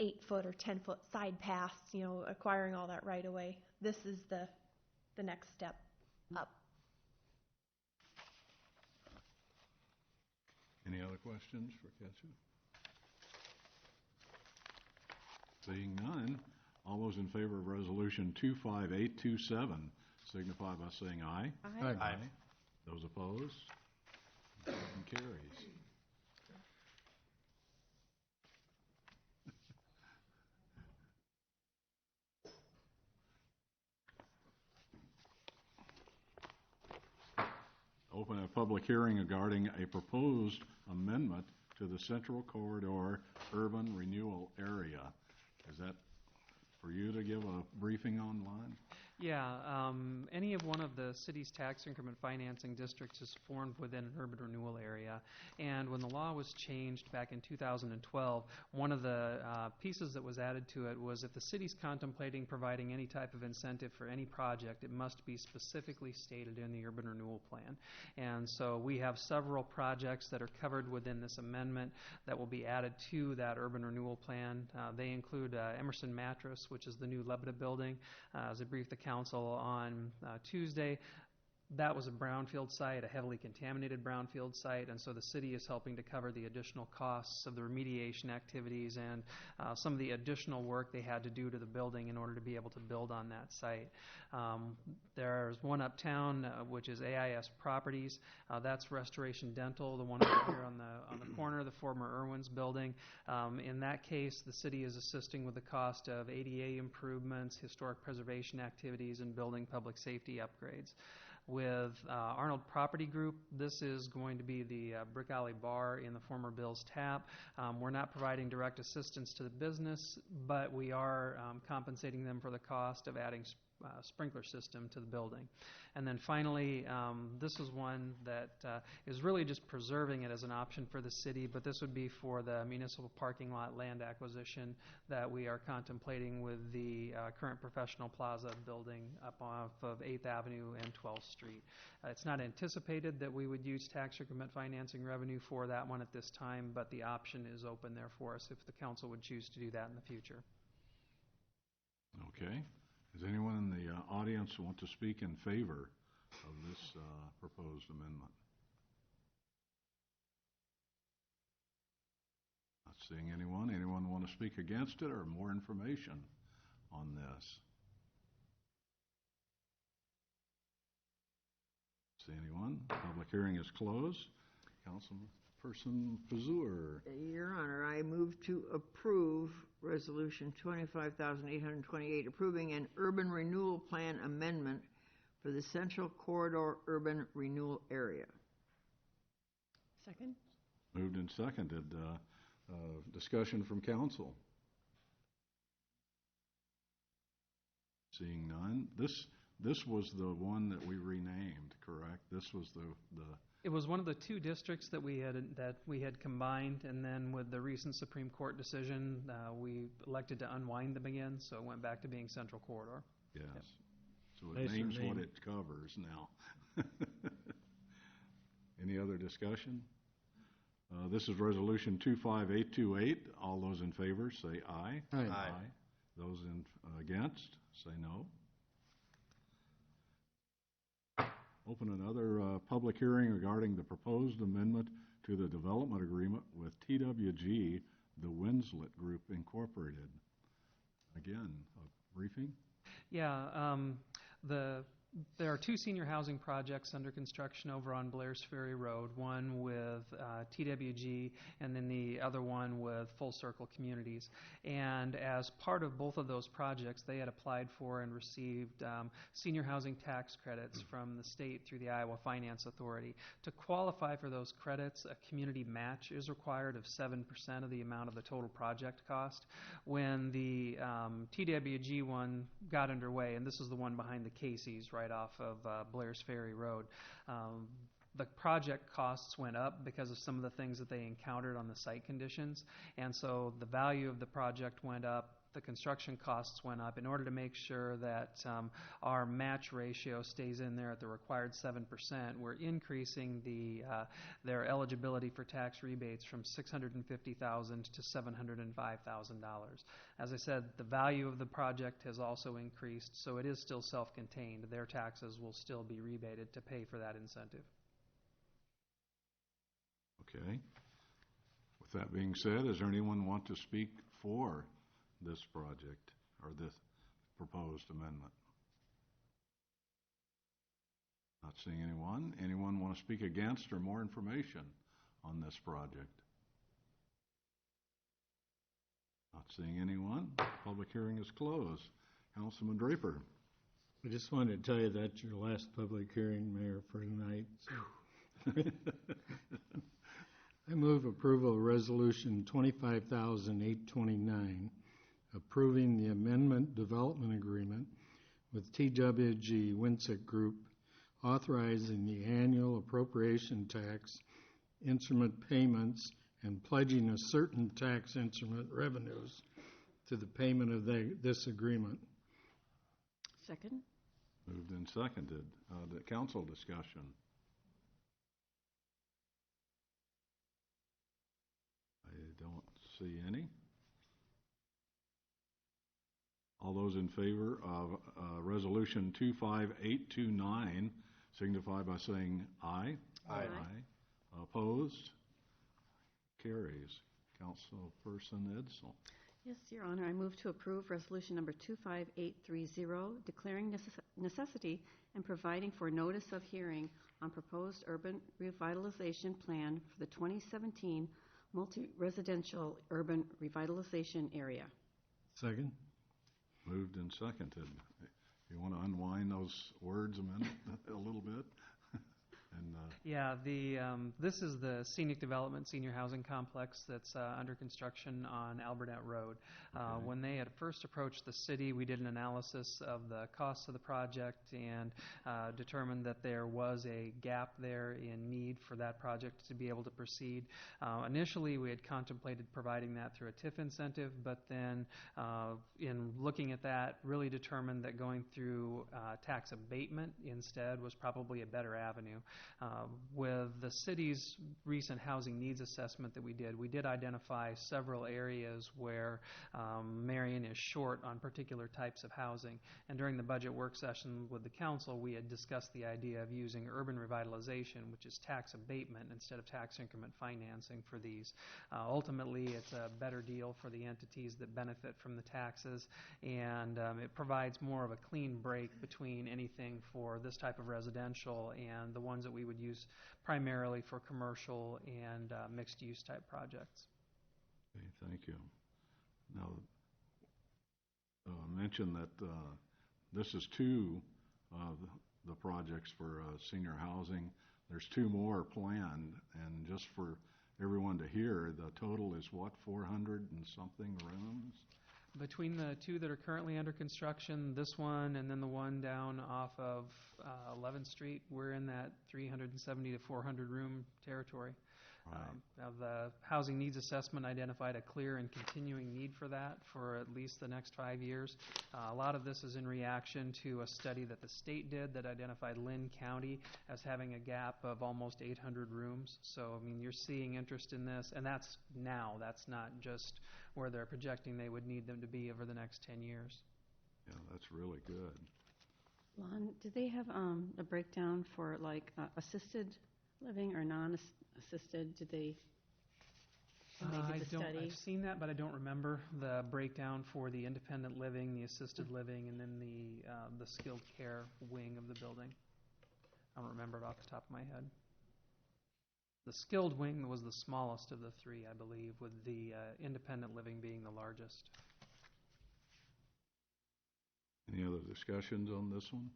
8-foot or 10-foot side paths, acquiring all that right away. This is the next step up.
Any other questions for Kesha? Seeing none, all those in favor of Resolution 25827 signify by saying aye.
Aye.
Those opposed? Motion carries. Open a public hearing regarding a proposed amendment to the Central Corridor Urban Renewal Area. Is that for you to give a briefing online?
Yeah, any of one of the city's tax increment financing districts is formed within an urban renewal area. And when the law was changed back in 2012, one of the pieces that was added to it was if the city's contemplating providing any type of incentive for any project, it must be specifically stated in the urban renewal plan. And so we have several projects that are covered within this amendment that will be added to that urban renewal plan. They include Emerson Mattress, which is the new Lebeda building. As I briefed the council on Tuesday, that was a brownfield site, a heavily contaminated brownfield site, and so the city is helping to cover the additional costs of the remediation activities and some of the additional work they had to do to the building in order to be able to build on that site. There's one uptown, which is AIS Properties. That's Restoration Dental, the one over here on the corner, the former Irwin's building. In that case, the city is assisting with the cost of ADA improvements, historic preservation activities, and building public safety upgrades. With Arnold Property Group, this is going to be the Brick Alley Bar in the former Bill's Tap. We're not providing direct assistance to the business, but we are compensating them for the cost of adding sprinkler system to the building. And then finally, this is one that is really just preserving it as an option for the city, but this would be for the municipal parking lot land acquisition that we are contemplating with the current Professional Plaza building up off of 8th Avenue and 12th Street. It's not anticipated that we would use tax increment financing revenue for that one at this time, but the option is open there for us if the council would choose to do that in the future.
Okay. Does anyone in the audience want to speak in favor of this proposed amendment? Not seeing anyone. Anyone want to speak against it or more information on this? See anyone? Public hearing is closed. Councilperson Pazur.
Your Honor, I move to approve Resolution 25,828, approving an urban renewal plan amendment for the Central Corridor Urban Renewal Area.
Second?
Moved and seconded. Discussion from council. Seeing none. This was the one that we renamed, correct? This was the
It was one of the two districts that we had combined, and then with the recent Supreme Court decision, we elected to unwind them again, so it went back to being Central Corridor.
Yes.
Yep.
So it
Nicer
names what
name.
it covers now. Any other discussion? This is Resolution 25828. All those in favor say aye.
Aye.
Those against say no. Open another public hearing regarding the proposed amendment to the development agreement with TWG, the Winslet Group Incorporated. Again, a briefing?
Yeah, the There are two senior housing projects under construction over on Blair's Ferry Road, one with TWG and then the other one with Full Circle Communities. And as part of both of those projects, they had applied for and received senior housing tax credits from the state through the Iowa Finance Authority. To qualify for those credits, a community match is required of 7% of the amount of the total project cost. When the TWG one got underway, and this is the one behind the Casey's right off of Blair's Ferry Road, the project costs went up because of some of the things that they encountered on the site conditions, and so the value of the project went up, the construction costs went up. In order to make sure that our match ratio stays in there at the required 7%, we're increasing their eligibility for tax rebates from $650,000 to $705,000. As I said, the value of the project has also increased, so it is still self-contained. Their taxes will still be rebated to pay for that incentive.
Okay. With that being said, does there anyone want to speak for this project or this proposed amendment? Not seeing anyone. Anyone want to speak against or more information on this project? Not seeing anyone. Public hearing is closed. Councilman Draper.
I just wanted to tell you that's your last public hearing, Mayor, for tonight. So. I move approval of Resolution 25,829, approving the amendment development agreement with TWG Winsett Group, authorizing the annual appropriation tax instrument payments and pledging a certain tax instrument revenues to the payment of this agreement.
Second.
Moved and seconded. The council discussion. I don't see any. All those in favor of Resolution 25829 signify by saying aye.
Aye.
Opposed? Carries. Councilperson Edsel.
Yes, Your Honor, I move to approve Resolution Number 25830, declaring necessity and providing for notice of hearing on proposed urban revitalization plan for the 2017 multi-residential urban revitalization area.
Second.
Moved and seconded. You want to unwind those words a minute, a little bit? And
yeah, this is the scenic development senior housing complex that's under construction on Alburnett Road.
Okay.
When they had first approached the city, we did an analysis of the costs of the project and determined that there was a gap there in need for that project to be able to proceed. Initially, we had contemplated providing that through a TIF incentive, but then in looking at that, really determined that going through tax abatement instead was probably a better avenue. With the city's recent housing needs assessment that we did identify several areas where Marion is short on particular types of housing. And during the budget work session with the council, we had discussed the idea of using urban revitalization, which is tax abatement instead of tax increment financing for these. Ultimately, it's a better deal for the entities that benefit from the taxes, and it provides more of a clean break between anything for this type of residential and the ones that we would use primarily for commercial and mixed-use type projects.
okay, thank you. Now, mention that this is two of the projects for senior housing. There's two more planned, and just for everyone to hear, the total is what, 400 and something rooms?
Between the two that are currently under construction, this one and then the one down off of 11th Street, we're in that 370 to 400 room territory.
Right.
Now the housing needs assessment identified a clear and continuing need for that for at least the next 5 years. A lot of this is in reaction to a study that the state did that identified Lynn County as having a gap of almost 800 rooms. So, I mean, you're seeing interest in this, and that's now. That's not just where they're projecting they would need them to be over the next 10 years.
Yeah, that's really good.
Lon, do they have a breakdown for like assisted living or non-assisted? Do they when they did the study?
I've seen that, but I don't remember the breakdown for the independent living, the assisted living, and then the skilled care wing of the building. I don't remember it off the top of my head. The skilled wing was the smallest of the three, I believe, with the independent living being the largest.
Any other discussions on this one?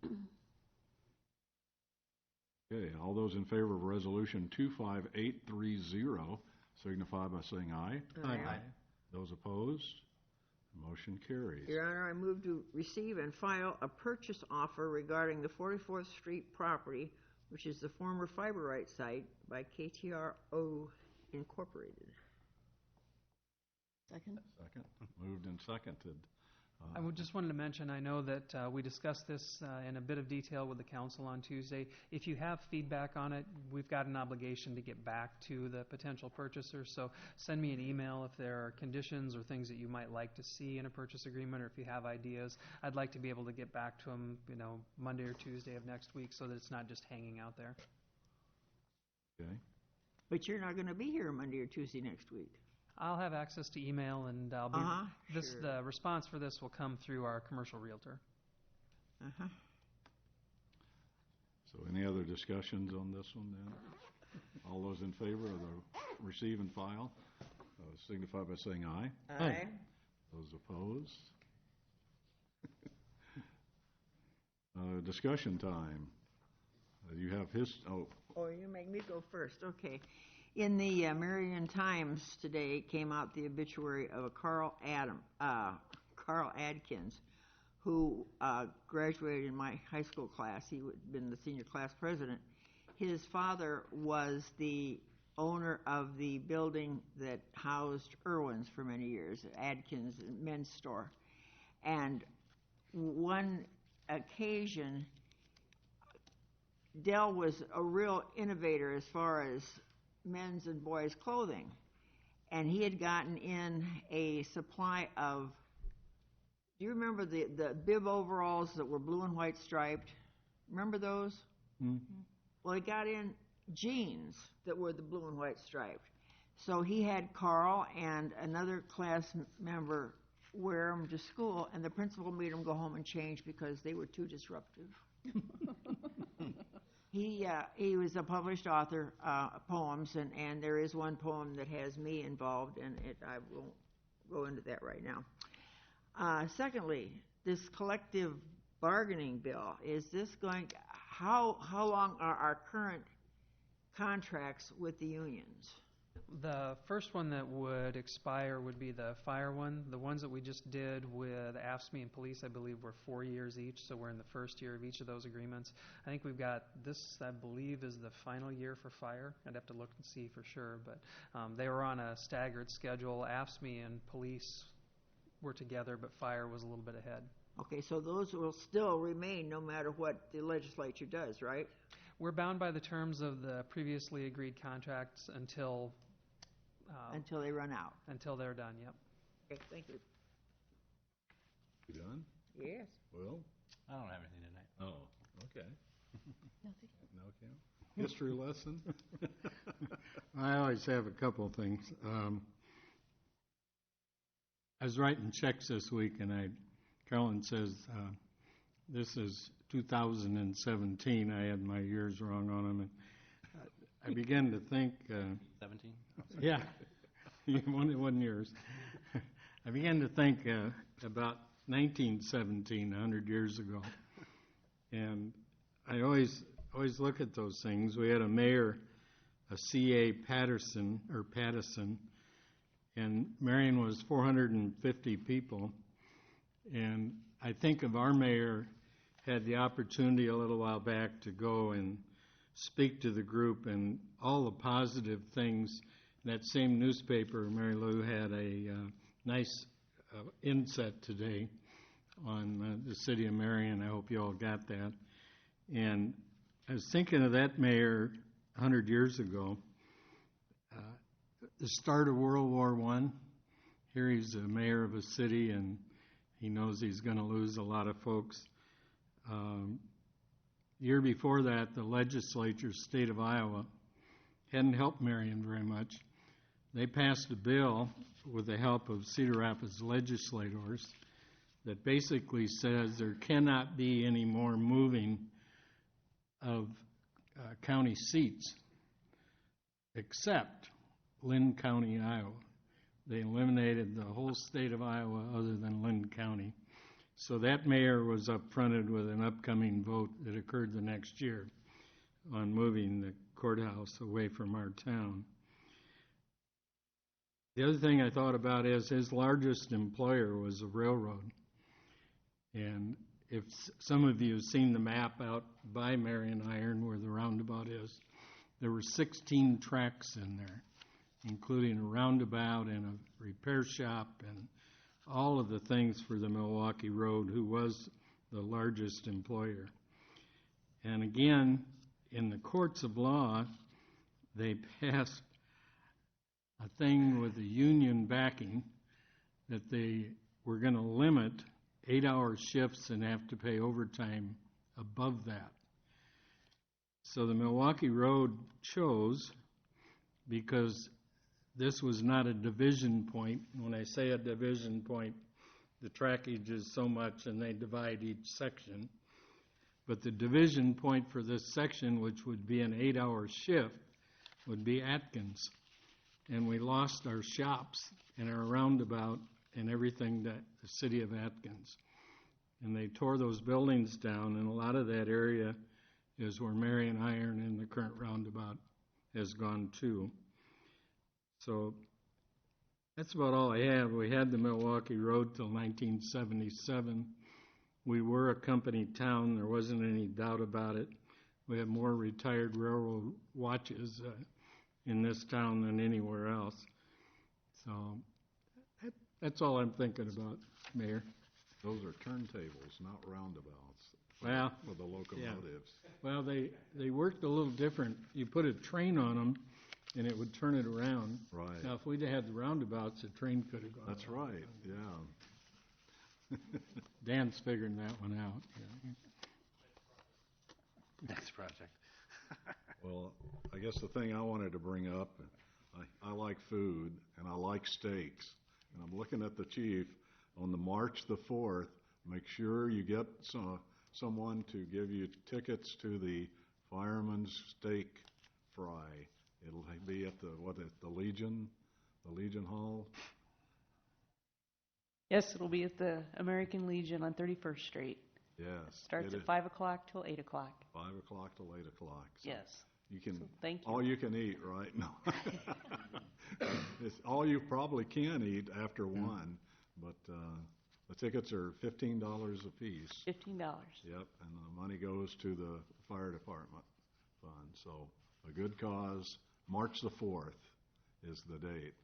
Okay, all those in favor of Resolution 25830 signify by saying aye.
Aye.
Those opposed? Motion carries.
Your Honor, I move to receive and file a purchase offer regarding the 44th Street property, which is the former Fiberite site by KTRO Incorporated.
Second?
Second. Moved and seconded.
I just wanted to mention, I know that we discussed this in a bit of detail with the council on Tuesday. If you have feedback on it, we've got an obligation to get back to the potential purchaser. So send me an email if there are conditions or things that you might like to see in a purchase agreement, or if you have ideas. I'd like to be able to get back to them, Monday or Tuesday of next week, so that it's not just hanging out there.
Okay.
But you're not going to be here Monday or Tuesday next week.
I'll have access to email, and I'll be.
Sure.
The response for this will come through our commercial realtor.
So any other discussions on this one then? All those in favor of the receive and file signify by saying aye.
Aye.
Those opposed? Discussion time. You have
Oh, you make me go first. Okay. In the Marion Times today came out the obituary of a Carl Adkins, who graduated in my high school class. He had been the senior class president. His father was the owner of the building that housed Irwin's for many years, Adkins Men's Store. And one occasion, Dell was a real innovator as far as men's and boys' clothing. And he had gotten in a supply of, do you remember the bib overalls that were blue and white striped? Remember those?
Mm-hmm.
Well, he got in jeans that were the blue and white striped. So he had Carl and another class member wear them to school, and the principal made them go home and change because they were too disruptive. He was a published author of poems, and there is one poem that has me involved, and I won't go into that right now. Secondly, this collective bargaining bill, is this going, how long are our current contracts with the unions?
The first one that would expire would be the fire one. The ones that we just did with AFSCME and police, I believe, were 4 years each, so we're in the first year of each of those agreements. I think we've got this, I believe, is the final year for fire. I'd have to look and see for sure, but they were on a staggered schedule. AFSCME and police were together, but fire was a little bit ahead.
Okay, so those will still remain no matter what the legislature does, right?
We're bound by the terms of the previously agreed contracts until
they run out.
Until they're done, yep.
Okay, thank you.
You done?
Yes.
Will?
I don't have anything tonight.
Oh, okay.
Nothing.
No, Kim? History lesson?
I always have a couple of things. I was writing checks this week, and Carolyn says, this is 2017. I had my years wrong on them. And I began to think...
17?
Yeah. It wasn't yours. I began to think about 1917, 100 years ago. And I always look at those things. We had a mayor, a C.A. Pattison, and Marion was 450 people. And I think of our mayor had the opportunity a little while back to go and speak to the group, and all the positive things. That same newspaper, Mary Lou, had a nice inset today on the city of Marion. I hope you all got that. And I was thinking of that mayor 100 years ago, the start of World War I. Here he's a mayor of a city, and he knows he's going to lose a lot of folks. Year before that, the legislature, state of Iowa, hadn't helped Marion very much. they passed a bill with the help of Cedar Rapids legislators that basically says there cannot be any more moving of county seats except Lynn County, Iowa. They eliminated the whole state of Iowa other than Lynn County. So that mayor was upfronted with an upcoming vote that occurred the next year on moving the courthouse away from our town. The other thing I thought about is his largest employer was a railroad. And if some of you have seen the map out by Marion Iron where the roundabout is, there were 16 tracks in there, including a roundabout and a repair shop and all of the things for the Milwaukee Road, who was the largest employer. And again, in the courts of law, they passed a thing with the union backing that they were going to limit 8-hour shifts and have to pay overtime above that. So the Milwaukee Road chose, because this was not a division point. When I say a division point, the trackage is so much and they divide each section. But the division point for this section, which would be an 8-hour shift, would be Atkins. And we lost our shops and our roundabout and everything that the city of Atkins. And they tore those buildings down, and a lot of that area is where Marion Iron and the current roundabout has gone to. So that's about all I have. We had the Milwaukee Road till 1977. We were a company town. There wasn't any doubt about it. We have more retired railroad watches in this town than anywhere else. So that's all I'm thinking about, Mayor.
Those are turntables, not roundabouts.
Well,
for the locomotives.
Yeah. Well, they worked a little different. You put a train on them, and it would turn it around.
Right.
Now, if we'd had the roundabouts, the train could have gone.
That's right, yeah.
Dan's figuring that one out. Yeah.
Next project.
Well, I guess the thing I wanted to bring up, I like food, and I like steaks. And I'm looking at the chief on the March the 4th. Make sure you get someone to give you tickets to the Fireman's Steak Fry. It'll be at the Legion Hall.
Yes, it'll be at the American Legion on 31st Street.
Yes.
Starts at 5 o'clock till 8 o'clock.
5 o'clock till 8 o'clock. So
yes.
You can,
so thank you.
All you can eat, right? No. It's all you probably can eat after 1, but the tickets are $15 a piece.
$15.
Yep, and the money goes to the fire department fund. So a good cause. March the 4th is the date.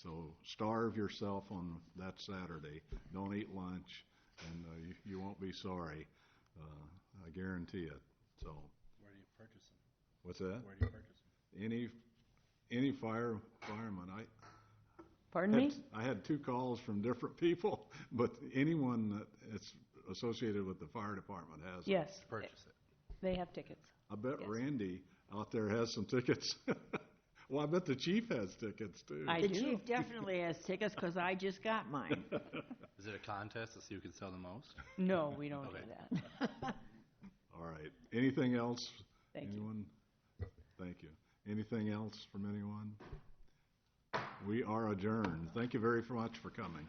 So starve yourself on that Saturday. Don't eat lunch, and you won't be sorry. I guarantee it. So.
Where do you purchase them?
What's that?
Where do you purchase them?
Any fireman.
Pardon me?
I had 2 calls from different people, but anyone that it's associated with the fire department has
yes.
Purchase it.
They have tickets.
I bet
yes.
Randy out there has some tickets. Well, I bet the chief has tickets too.
The chief definitely has tickets because I just got mine.
Is it a contest to see who can sell the most?
No, we don't do that.
All right. Anything else?
Thank
anyone? Thank you. Anything else from anyone? We are adjourned. Thank you very much for coming.